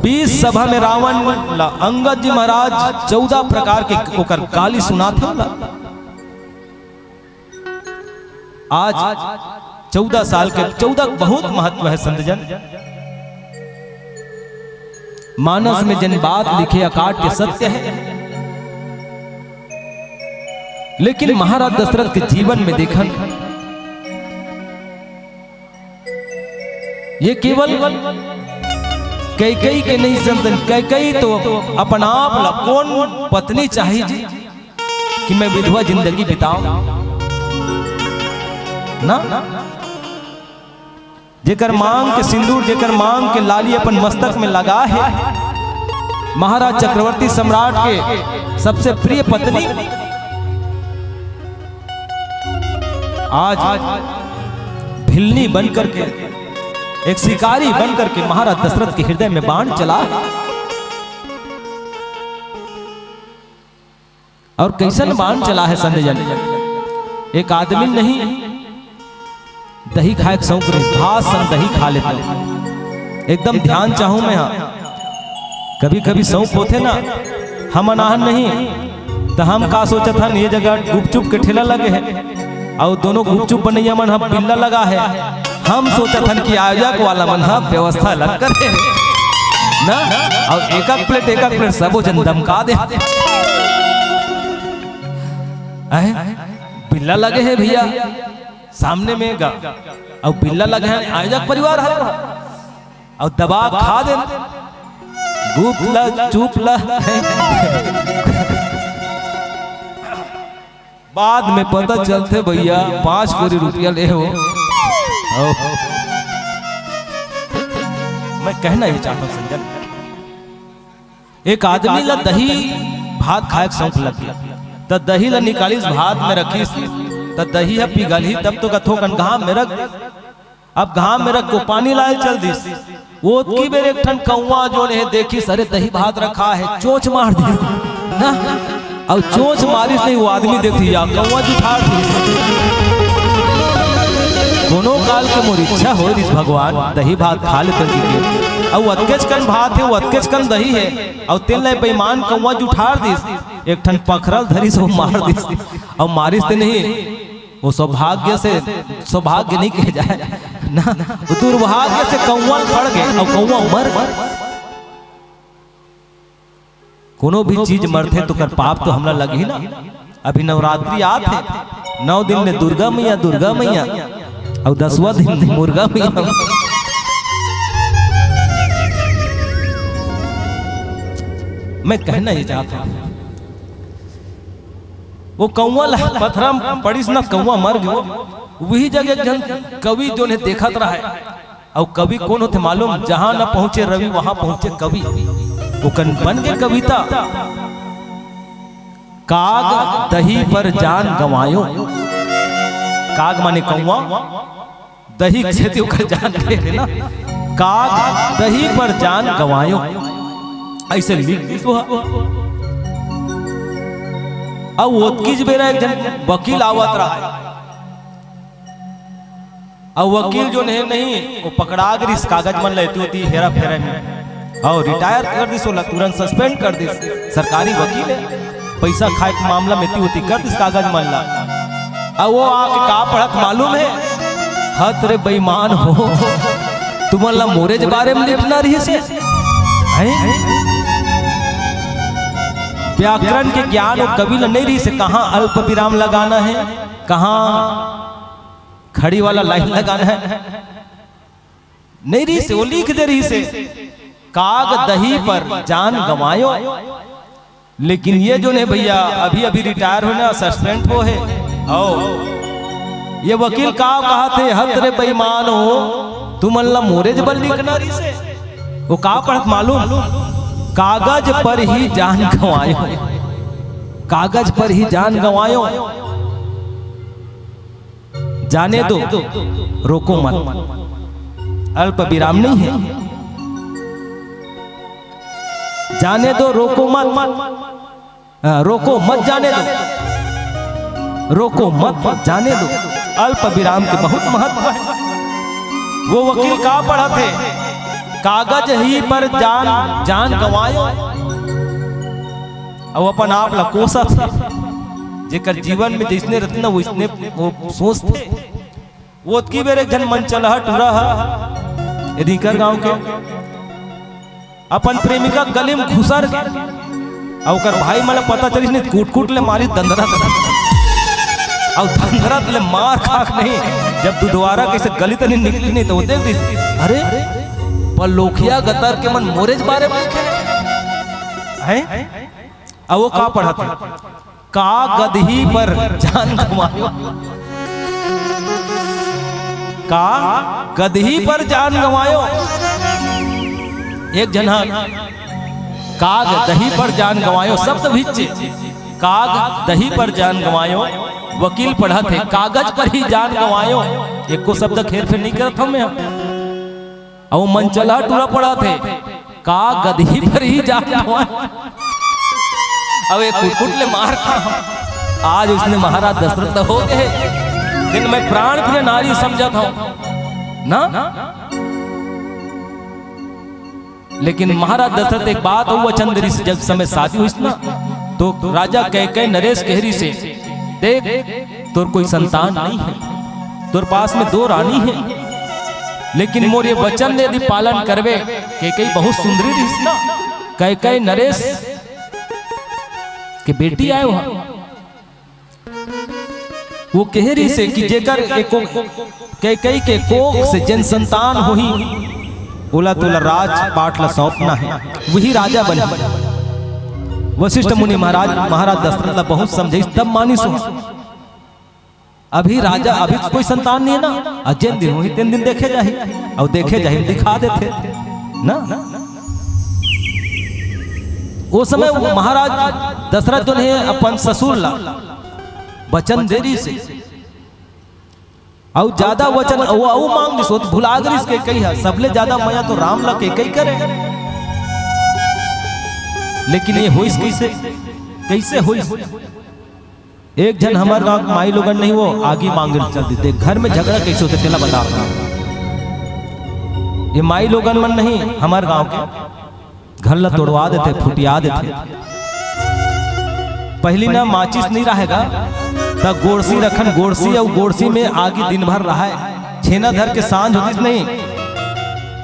20 सभा में रावण अंगद जी महाराज 14 प्रकार के ओकर गाली सुनाते होला। आज 14 साल के 14 बहुत महत्व है संतजन। मानस में जिन बात लिखे अकाट के सत्य है, लेकिन महाराज दशरथ के जीवन में देखन ये केवल कैकई के नहीं संतन। कैकई तो अपन आप ला कौन पत्नी चाहिए जी कि मैं विधवा जिंदगी बिताऊं ना। जेकर मांग के सिंदूर, जेकर मांग के लाली अपन मस्तक में लगा है, महाराज चक्रवर्ती सम्राट के सबसे प्रिय पत्नी आज भिलनी बनकर के, एक शिकारी बनकर के महाराज दशरथ के हृदय में बाण चला। और कैसन बाण चला है संजय, एक आदमी नहीं दही खाए शौक रही, भात संग दही खा लेता। एकदम ध्यान चाहूं मैं। कभी कभी शौक होते ना, हम अनाहन नहीं तो हम का सोचत हन ये जगह गुपचुप के ठेला लगे है और दोनों गुपचुप बनैया मन हम बिल्ला लगा है। हम सोचत हन कि आयोजक वाला मन हम व्यवस्था अलग करे ना, और एक प्लेट सबो जन दमका दे। बिल्ला लगे है भैया सामने में गा, और बिल्ला लगे हैं आयोजक परिवार है और दबा खा दे। गुप ला चुप ला बाद में पता चलते भैया 5 करोड़ रुपया ले हो। मैं कहना ही चाहता हूं संजन, एक आदमी ला दही भात खाए शौक लग गया तो दही ला निकाली भात में रखी तो दही है पिघली तब तो कथो कन घाम में रख। अब घाम में रख को पानी लाए चल दी वो की बेर एक ठन कौवा जो ने देखी सरे दही भात रखा है चोंच मार दी ना, और चोंच मारी नहीं वो आदमी देखती या कौवा जुठाड़ दी। दोनों काल के मोर इच्छा हो दिस भगवान दही भात खा ले के, और अतकेच कन भात है वो अतकेच कन दही है, और तेल नहीं बेईमान कौवा जुठाड़ दिस एक ठन पखरल धरी से मार दिस, और मारिस ते नहीं वो सौभाग्य से, सौभाग्य नहीं कह जाए ना, वो दुर्भाग्य से कौवा फड़ गए और कौवा मर गए। कोनो भी चीज मरते तो कर पाप तो हमरा लगे ही ना। अभी नवरात्रि आते 9 दिन में दुर्गा मैया और 10वां दिन मुर्गा मैया। मैं कहना ही चाहता हूं वो कौवा पत्थर पड़ी ना, कौवा मर गयो। वही जगह जन कवि जो ने देखत रहा है, और कवि कौन होते मालूम, जहां न पहुंचे रवि वहां पहुंचे कवि। वो कन बन गए कविता, काग दही पर जान गवायो। काग माने कौवा, दही से ओकर जान गए ना, काग दही पर जान गवायो ऐसे लिख दो। अब ओतकीज बेरा एक जन वकील आवत रहा है, और वकील जो नहीं वो पकड़ा गई इस कागज मन लेती होती हेरा फेरा में, और रिटायर कर दी सोला तुरंत सस्पेंड कर दी। सरकारी वकील है, पैसा खाए के मामला में होती कर दी कागज मन ला। अब वो आके का पढ़त मालूम है, हत रे बेईमान हो तुमला मोरे के बारे में लिखना रही से व्याकरण के ज्ञान और कवि नहीं रही से कहाँ अल्प विराम लगाना है, कहाँ खड़ी वाला लाइन लगाना है, नहीं रही से वो लिख दे रही से काग दही पर जान गंवायो। लेकिन ये जो ने भैया अभी अभी रिटायर होना सस्पेंड हो है, ये वकील का कहा थे हद रे बेईमान हो तुम अल्लाह मोरे जबल लिखना रही से वो का पढ़त मालूम, कागज पर ही जान गंवायो, कागज पर ही जान गंवायो। जाने दो रोको मत, अल्प विराम नहीं है, जाने दो रोको मत, रोको मत जाने दो, रोको मत जाने दो, अल्प विराम के बहुत महत्व है। वो वकील का पढ़ा थे कागज ही पर जान गंवायो, अब अपन आप ला कोसा थे जेकर जीवन में जिसने रत्न वो इसने वो सोच थे। वो की बेर एक जन मन चलहट रहा यदि कर गांव के अपन प्रेमिका गले में घुसर और भाई मला पता चली नहीं कूट कूट ले मारी दंदरा और दंदरा ले मार खाक नहीं, जब तू दोबारा कैसे गली तो नहीं निकली नहीं तो वो देख अरे पलोखिया गतर के मन मोरेज बारे में है। अब वो का पढ़ा था का गदही पर जान गंवायो, का गदही पर जान गंवायो। एक जना काग दही पर जान गंवायो शब्द भिच्चे, काग दही पर जान गंवायो। वकील पढ़ा थे कागज पर ही जान गंवायो, एक को शब्द खेर फेर नहीं करता मैं। और मन चला टूरा पड़ा थे का गदही पर ही जान गंवायो। अब एक कुट ले मार खा, आज उसने महाराज दशरथ हो गए, दिन में प्राण प्रिय नारी समझा था ना। लेकिन महाराज दशरथ एक बात हुआ चंद्री से जब समय शादी हुई ना तो राजा कह नरेश कहरी से देख तोर कोई संतान नहीं है, तोर पास में 2 रानी है, लेकिन मोर ये वचन यदि पालन करवे कई बहुत सुंदरी रही ना, कई नरेश के बेटी आए वहां वो कहरी से कि जेकर कई के कोख से जन संतान होही बोला तो राज पाट ला सौंपना है, वही राजा बने। वशिष्ठ मुनि महाराज दशरथ ला बहुत समझे तब मानी सो। अभी राजा अभी कोई संतान नहीं है ना, अजय दिन वही 3 दिन देखे जाही और देखे जाही दिखा देते ना। वो समय महाराज दशरथ जो है अपन ससुर ला वचन देरी से और ज्यादा वचन वो मांग दिसो भुला गई इसके कई है सबले ज्यादा मया तो राम ला के कई करे, लेकिन ये होइस कैसे होइस। एक जन हमारे गांव माई लोगन नहीं वो आगे मांगे चल देते, घर में झगड़ा कैसे होते तेला बता। ये माई लोगन मन नहीं हमारे गांव के घर ला तोड़वा देते, फुटिया देते। पहली ना माचिस नहीं रहेगा तब गोड़सी रखन, गोड़सी और गोड़सी में आगे दिन भर रहा है, छेना धर के सांझ होती नहीं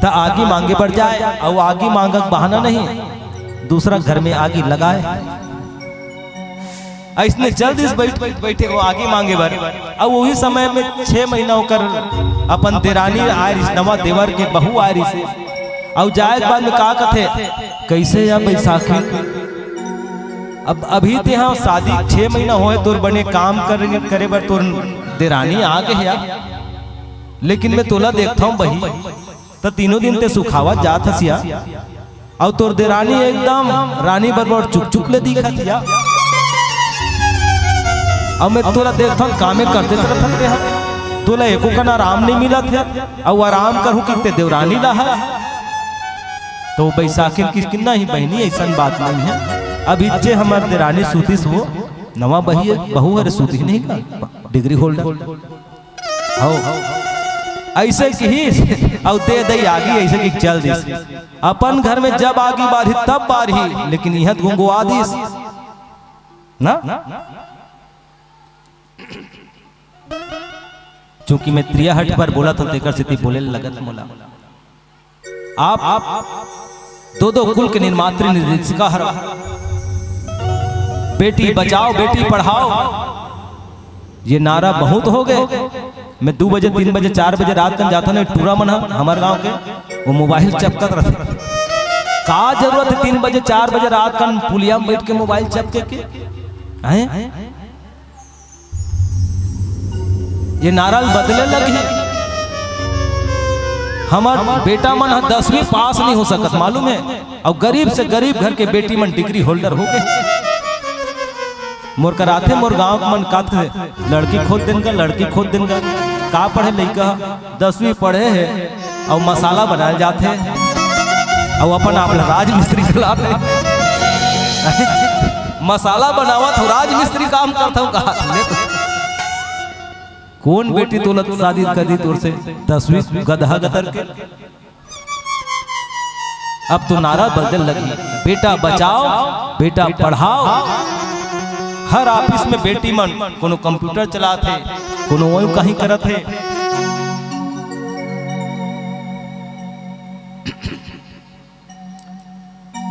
तो आगे मांगे बढ़ जाए और आगे मांगा बहाना नहीं दूसरा घर में आगे लगाए। इसने जल्द इस बैठे वो आगे मांगे भर। अब वही समय में 6 महीना होकर अपन देरानी आय नवा देवर के बहू आ रही से और जाए बाद में का कथे कैसे या बैसाखी। अब अभी ते हाँ शादी 6 महीना होए तोर बने काम करे बर तोर देरानी आ गए या, लेकिन मैं तोला देखता हूँ बही तो 3 दिन ते सुखावा जात हसिया और तोर देरानी एकदम रानी बरबर चुक चुक ले दिखा थिया। अब मैं तोला देखता हूँ कामे करते रहते हैं, तोला एको का आराम नहीं मिला था और आराम करूँ कि देवरानी रहा तो बैसाखी कितना ही बहनी ऐसा बात नहीं है। अब इच्छे हमारे देरानी सूतीस हो नवा बहू है सूती नहीं का डिग्री होल्डर ऐसे की और दे दई आगे ऐसे की चल दिस अपन घर में जब आगे बारी तब बारी, लेकिन यह गुंगुआ दिस ना। चूंकि मैं त्रियाहट पर बोला था तेकर से बोले लगत मोला आप 2 कुल के निर्मात्री निर्देशिका हर बेटी बचाओ बेटी पढ़ाओ, ये नारा बहुत हो गए। मैं 2 बजे 3 बजे 4 बजे रात तक जाता ना टूरा मन हमारे गांव के, वो मोबाइल चपकत रहते। का जरूरत है 3 बजे 4 बजे रात का पुलिया में बैठ के मोबाइल चपके के हैं? ये नारा बदले लगी। हमार बेटा मन 10वीं पास नहीं हो सकत मालूम है, और गरीब से गरीब घर के बेटी मन डिग्री होल्डर हो गए। मोर कराथे मोर गांव मन कात लड़की खोद दिन का, लड़की खोद दिन का पढ़े लड़का 10वीं पढ़े है और मसाला बनाए जाते और अपन आप राज मिस्त्री चलाते। मसाला बनावा तो राज मिस्त्री काम करता हूँ कहा। कौन बेटी तोलत शादी कर दी तोर से 10वीं गधा गदर के। अब तो नारा बदल लगी, बेटा बचाओ बेटा पढ़ाओ। हर ऑफिस में बेटी मन कोनो कंप्यूटर चलाते, कोनो वो कहीं करत है।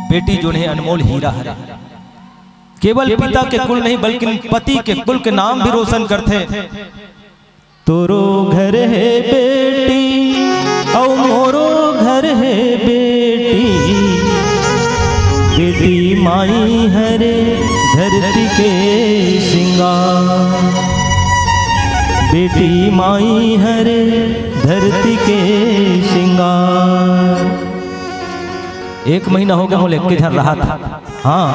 बेटी जो है अनमोल हीरा है, केवल पिता के कुल नहीं बल्कि पति के कुल के नाम भी रोशन करते। तोरो घर है बेटी और मोरो घर है बेटी, बेटी माई हरे धरती के श्रृंगार, बेटी माई हरे धरती के श्रृंगार। 1 महीना हो गया मोले के घर रहा था। हाँ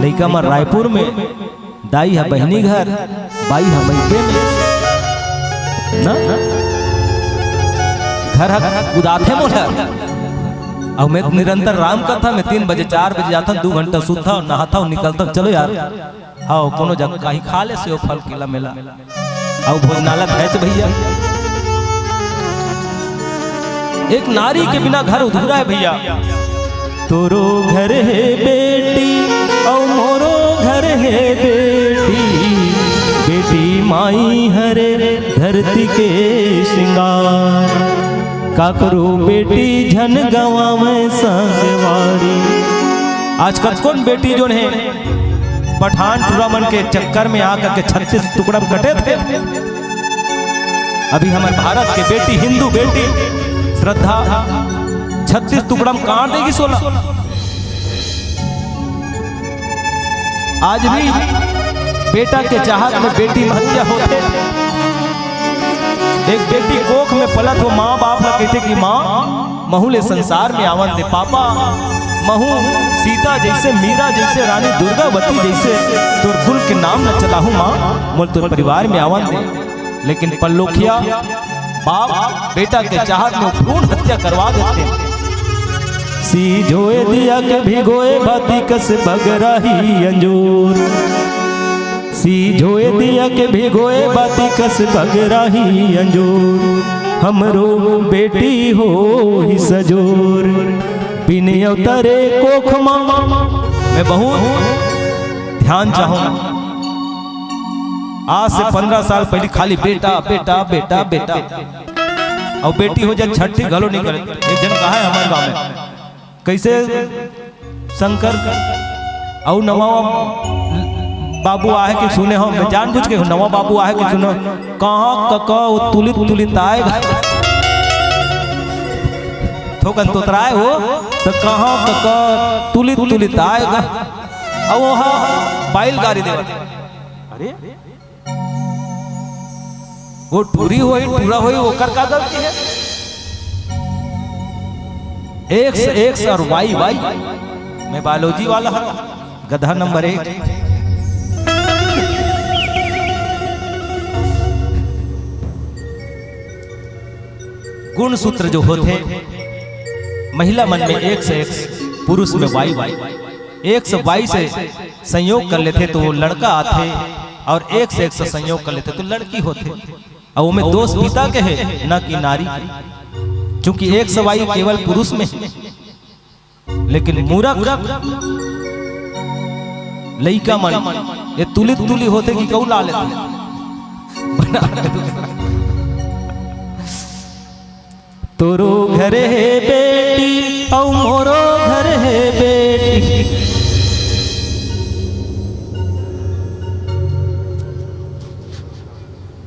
लड़का मर रायपुर में, दाई है बहनी घर, बाई है मैके में ना घर उदाते मोला। और मैं निरंतर राम कथा में 3 बजे 4 बजे जाता, 2 घंटा सूता हूँ, नहाता हूँ, निकलता हूँ। चलो यार आओ कोनो जगह कहीं खा ले से फल केला मेला और भोजनालय भेज भैया। एक नारी के बिना घर अधूरा है भैया। तोरो घर है बेटी और मोरो घर है बेटी, बेटी माई हरे धरती के श्रृंगार। का करो बेटी झन गवावे संगवारी। आजकल कौन बेटी जो है पठान टूरामन के चक्कर में आकर के 36 टुकड़ा कटे थे। अभी हमारे भारत के बेटी हिंदू बेटी श्रद्धा 36 टुकड़ा में काट देगी 16। आज भी बेटा के चाहत में बेटी हत्या होते। एक बेटी कोख में पलत हो, माँ बाप ना कहते कि माँ महूले संसार में आवन दे। पापा महू सीता जैसे, मीरा जैसे, रानी दुर्गावती जैसे तोर कुल के नाम न चलाहू माँ, मोल तोर परिवार में आवन दे। लेकिन पल्लोखिया बाप बेटा के चाहत में भ्रूण हत्या करवा देते। सीजोए दिया के भिगोए बाती कस बगराही अंजूर, सीजोए दिया के भिगोए बाती कस बगराही अंजूर। हमरो बेटी हो ही सजोर, बिन अवतरे कोख माँ। मैं बहुत ध्यान चाहूँ, आज से 15 साल पहले खाली बेटा बेटा बेटा बेटा और बेटी हो जाए छठी घलो नहीं करे। एक जन कहा है हमारे गाँव में कैसे शंकर और नवा बाबू आए कि सुने हम, मैं जानबूझ के नवा बाबू आए कि सुनो कहाँ कका तुलित तुलित आएगा थोकन तोतराए हो तो कहाँ कका तुलित तुलित आएगा। और वहाँ बैलगाड़ी देवा, अरे वो टूरी हुई टूरा हुई वो कर का गलती है। एक और वाई वाई। मैं बायोलॉजी वाला हूँ, गधा नंबर 1। गुण सूत्र जो होते महिला मन में 1 से 1, पुरुष में वाई वाई। 1 से वाई से संयोग कर लेते तो वो लड़का आते, और 1 से 1 से संयोग कर लेते तो लड़की होते। और वो में दोष पिता के है न कि नारी के, क्योंकि 1 से वाई केवल पुरुष में है। लेकिन मूर्ख लइका मन ये तुलित तुली होते कि कौ ला लेते तोरो घर है बेटी और मोरो घर है बेटी,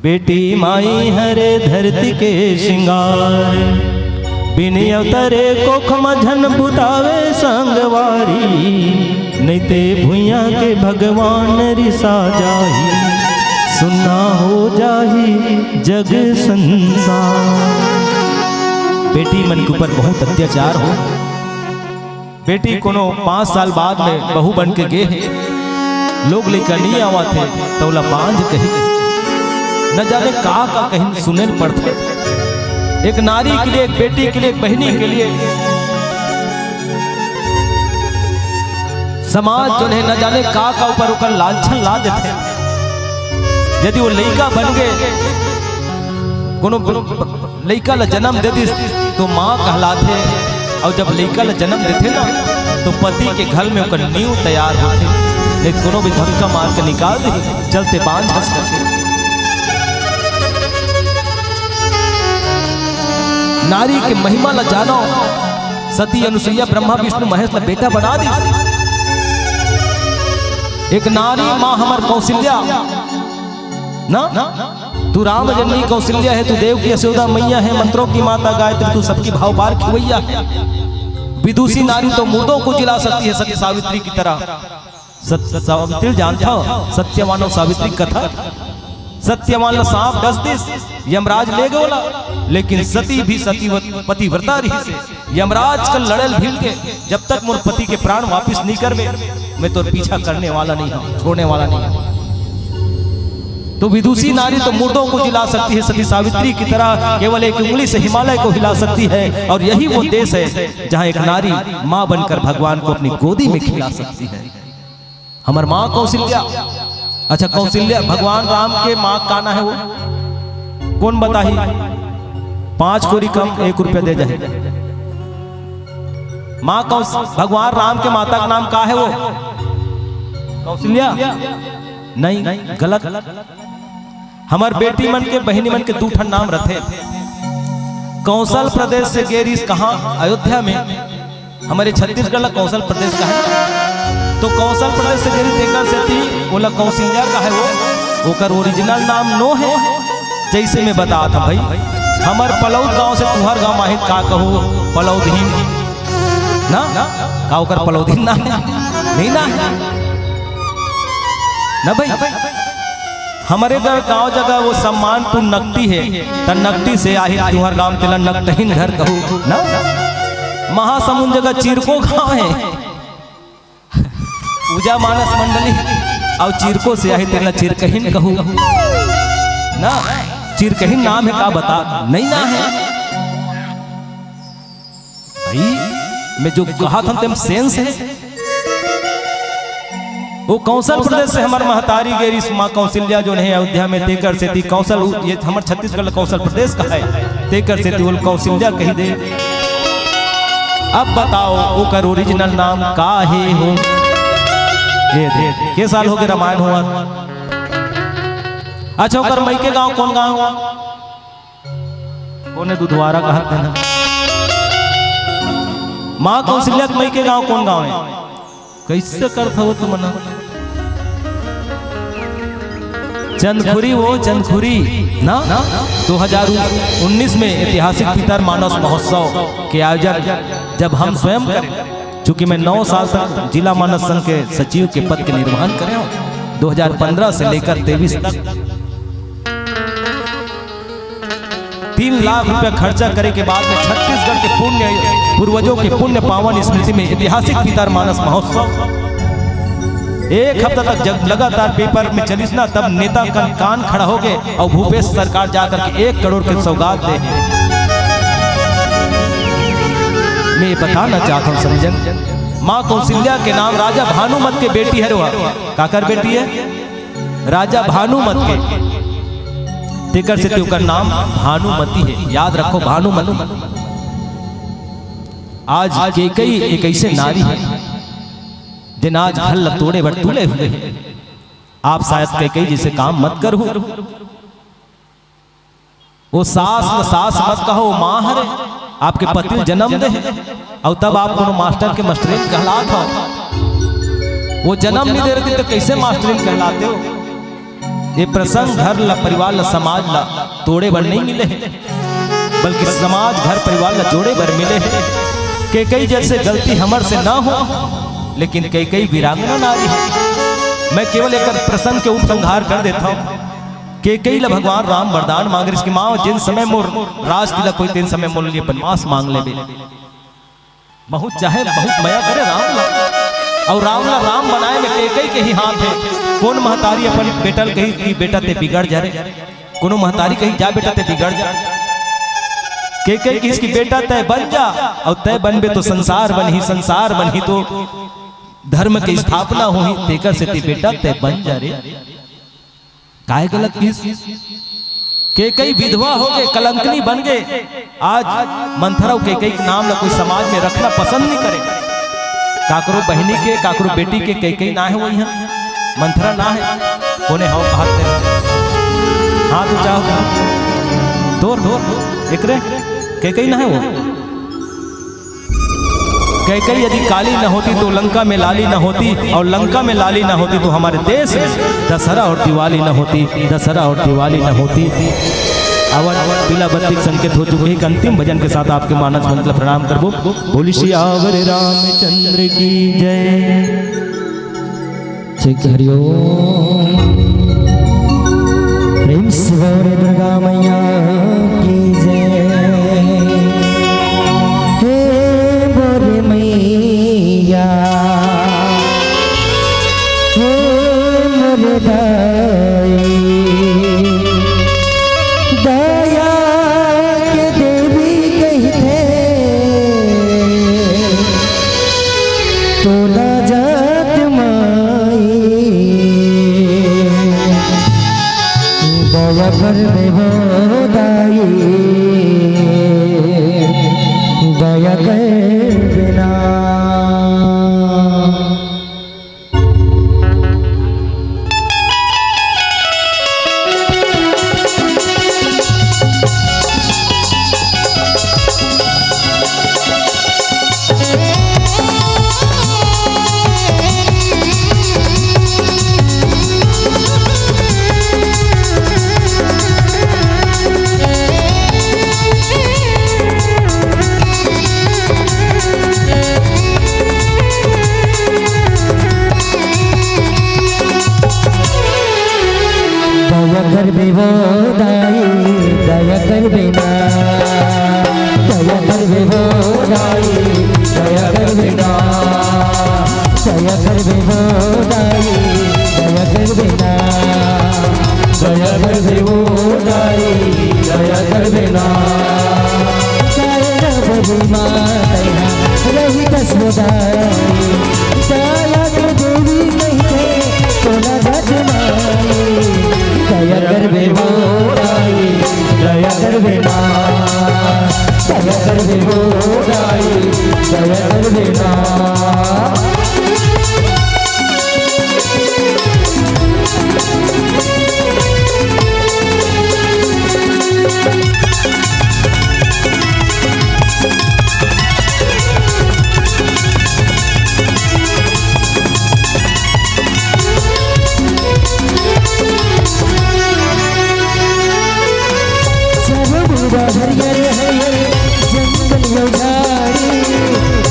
बेटी माई हरे धरती के श्रृंगार, बिन अवतरे कोख मझन बुतावे संगवारी, नैते भुइया के भगवान रिसा जाही, सुना हो जाही जग संसार। बेटी मन के ऊपर बहुत अत्याचार हो। बेटी कोनो 5 साल बाद में बहू बन के गे, लोग लेकर नहीं आवा थे तोला बांझ कही, न जाने का कहीं सुने पड़ते। एक नारी के लिए, एक बेटी के लिए, एक बहनी के लिए समाज जो है न जाने का ऊपर उकर लांछन ला देते। यदि वो लड़का बन गए, कोनो लड़का ला जन्म दे दी तो माँ कहलाते, और जब लड़का ला जन्म देते ना तो पति के घर में उनका नींव तैयार होते, लेकिन कोनो भी धक्का मार के निकाल दे, चलते बांझ हंस करके। नारी के महिमा ला जानो, सती अनुसुईया ब्रह्मा विष्णु महेश ला बेटा बना दी। एक नारी माँ हमार कौशल्या ना, तू राम जननी कौशल्या है, तू देव की यशोदा मैया है, मंत्रों की माता गायत्री, तू सबकी भाव पार खिवैया है। विदुषी नारी तो मुर्दों को जिला सकती है, सत्य सावित्री की तरह। सावित्री जानता हो सत्यवान सावित्री कथा? सत्यवान सांप 10 दिस यमराज ले गोला, लेकिन सती भी सती पतिव्रता रही से यमराज का लड़ल भील के, जब तक मोर पति के प्राण वापिस नहीं करवे मैं तो पीछा करने वाला नहीं हूं, छोड़ने वाला नहीं हूं। तो विदुषी नारी तो मुर्दों को जिला सकती है, सती सावित्री की तरह केवल एक उंगली से हिमालय को हिला सकती है। और यही वो देश है जहां एक नारी मां बनकर भगवान को अपनी गोदी में खिला सकती है। हमार मां कौशल्या। अच्छा, कौशल्या भगवान राम के मां काना है वो कौन बताही? 5 कोरी कम 1 रुपया दे जाए। मां भगवान राम के माता का नाम का है वो? कौशल्या नहीं, गलत। हमार बेटी मन के बहनी मन के 2 ठन नाम रथे। कौशल प्रदेश से गेरिस कहाँ? अयोध्या में। हमारे छत्तीसगढ़ कौशल प्रदेश का है, तो कौशल प्रदेश से गेरिस देखकर से थी बोला कौशल्या का है वो, ओकर ओरिजिनल नाम नो है। जैसे मैं बता था भाई, हमार पलौद गांव से तुहर गांव माहित का कहो पलौदहीन ना, का ओकर पलौदहीन ना नहीं ना ना भाई। हमारे गांव जगह वो सम्मानपुर नकटी है, त नकटी से आही तुहर गांव तेला नकटहीन घर कहू ना। महासमुंद जगह चिरको गांव है, पूजा मानस मंडली, और चिरको से आही तेला चिरकहीन कहू ना। चिरकहीन नाम है का बता? नहीं ना है भाई। मैं जो कहा था तुम सेंस है। वो कौशल प्रदेश से हमारे महतारी गेरी माँ कौशल्या जो है अयोध्या में तेकर से थी। कौशल ये हमारे छत्तीसगढ़ कौशल प्रदेश का है, तेकर से थी वो कौशल्या कही दे। अब बताओ ओकर ओरिजिनल नाम का है हो? ये देख के साल हो गए रामायण हुआ। अच्छा, ओकर मई के गांव कौन गांव हुआ? कौन है? दुधवारा का हाथ देना। माँ कौशल्या मई के गांव कौन गांव है? कैसे करता हो तुम ना? चंदखुरी, वो चंदखुरी ना। 2019 में ऐतिहासिक पितर मानस महोत्सव के आयोजन जब हम स्वयं करें, चूंकि मैं 9 साल तक जिला मानस संघ के सचिव के पद के निर्वहन करे हूँ, 2015 से लेकर 23 तक 3 लाख रुपया खर्चा करे के बाद में छत्तीसगढ़ के पूर्वजों के पुण्य पावन स्मृति में ऐतिहासिक पितर मानस महोत्सव 1 हफ्ता तक जब लगातार पेपर में चलिस ना, तब नेता का कान खड़ा हो गए और भूपेश सरकार जाकर के 1 करोड़ की सौगात दे। मैं बताना चाहता हूँ समझन, माँ कौशल्या के नाम राजा भानुमत के बेटी है। काकर बेटी है? राजा भानुमत के। तेकर से तेकर नाम भानुमती है, याद रखो भानुमती। आज केकई एक ऐसे नारी है दिन आज घर तोड़े बटूले हुए। आप शायद केकई जैसे काम मत करो। वो सास मत कहो, माँ हरे आपके पति जन्म दे, और तब आप कोनो मास्टर के मास्टरीन कहलाते हो। वो जन्म नहीं दे रही तो कैसे मास्टरीन कहलाते हो? ये प्रसंग घर ला परिवार ला समाज ला तोड़े बर नहीं मिले हैं, बल्कि समाज घर परिवार ला जोड़े बर मिले हैं। कई जैसे गलती हमर से ना हो, लेकिन कई वीरांगना नारी है। मैं केवल एक प्रसंग के उपसंहार कर देता हूँ। कई ला भगवान राम वरदान मांगे इसकी माँ जिन समय मोर राज तिलक कोई तीन समय मोल लिए बनवास मांग ले बहुत चाहे बहुत मया करे राम ला, और राम ला राम बनाए में कई के ही हाथ है। कौन महतारी अपन बेटल कही कि बेटा ते बिगड़ जा रे, कोनो महतारी कही जा बेटा ते बिगड़ जा, कई किसकी बेटा तय बन जा, और तय बनबे तो संसार बनही, संसार बनही तो धर्म की स्थापना हुई, तेकर से ते बेटा तय बन जा रे। काय गलत किस कई विधवा हो गए, कलंकनी बन गए। आज मंथरा कई नाम ना कोई समाज में रखना पसंद नहीं करे। काकरो बहनी के काकरो बेटी के कई ना है, वही है मंथरा ना है, कोने हाउ हाथ हाँ तो चाहो तोर एकरे कई ना है। वो कई यदि काली न होती तो लंका में लाली न होती, और लंका में लाली न होती तो हमारे देश में दशहरा और दिवाली न होती, दशहरा और दिवाली न होती। अवर पीला बत्ती संकेत हो चुके हैं। अंतिम भजन के साथ आपके मानस मंत्र प्रणाम करबो। बोली सियावर रामचंद्र की जय। हरिओम। प्रेम से बोले दुर्गा मैया की जय। हे बोले मैया, हे मोरे दाई, दया के देवी कहते तो ना जात माई, दया कर में हो दाई, दया कर बिना। दया कर बेवो दाई, दया कर बेना, दया कर बेवो दाई, दया कर बेना, दया कर बेवो दाई, दया कर बेना, दया कर बेवो दाई, दया कर बेना। दया कर माता रही दसवदाई, दया कर देवी कहते सोना जग माई, दया कर बेवो दाई, दया कर बेना, दया कर बेवो दाई, दया कर बेना। हरियर है जंगल उजाड़ी,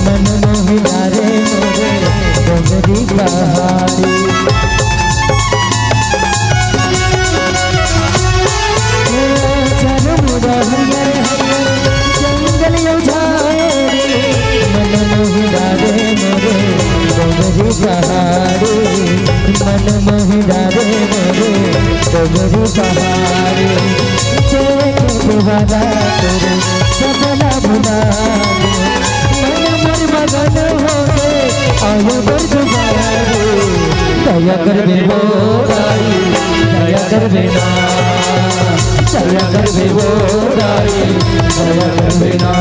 मन मोहिना रे मोरे डोंगरी पहाड़ी। चरमुदा हरियर जंगल उजाड़ी, मन मोहिना रे मोरे डोंगरी पहाड़ी, मन मोहिना रे मोरे डोंगरी पहाड़ी। तुम्हारा तेरे सपना बुना मन मर मगन हो गए आयो बर दुबारे। दया कर बेवो दाई, दया कर बेना, दया कर बेवो दाई, दया कर बेना।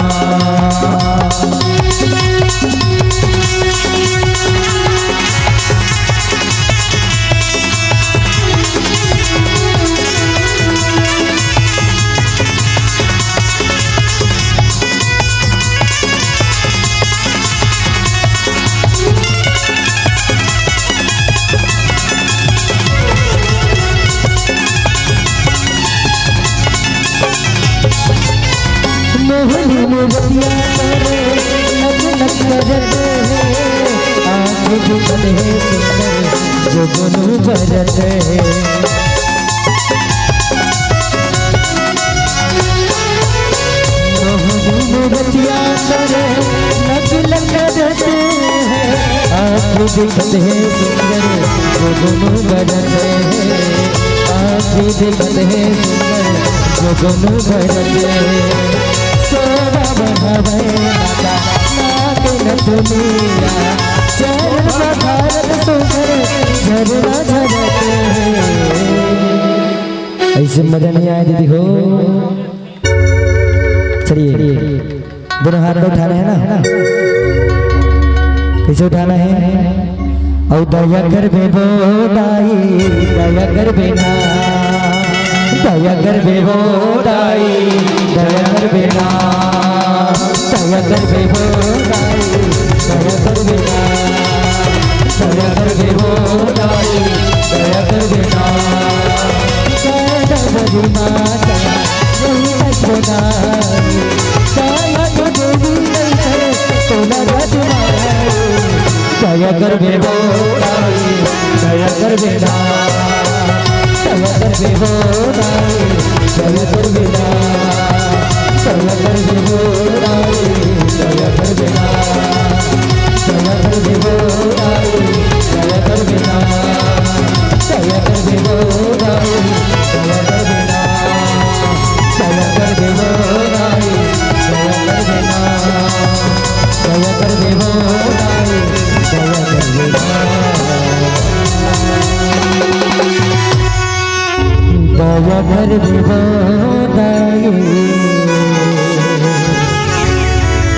बतिया करे लग लग करत है आँख दिखत है सुंदर जुगनू भरत है बतिया करे लग लग करत है आँख दिखत है सुंदर जुगनू भरत है आँख दिखत है सुंदर जुगनू भरत है सोना बढ़ावे नाता नागिन दुनिया चरण पधारत सुंदर झरना झरत ऐसे मजा नहीं आया दीदी हो चलिए दोनों हाथ उठाना है ना कैसे उठाना है और दया कर बेबो दाई दया कर बेना दया कर बेबो दाई दया कर बेना दया कर बेबो दाई दया कर बेना दया कर बेबो दाई दया कर बेना दया कर माता यही लक्ष्मणा दया कर देवी नहीं है तो लगा तुम्हारा दया कर बेबो दाई दया कर बेना दया कर बेबो दाई दया कर बेना दया कर बेबो दाई दया कर बेना दया कर बेबो दाई दया कर बेना दया कर बेबो दाई दया कर बेना दया कर बेबो दाई दया कर बेना दया कर बेबो दाई दया कर बेना दया कर बेबो दाई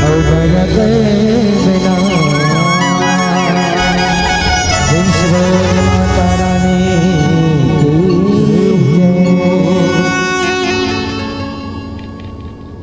और दया कर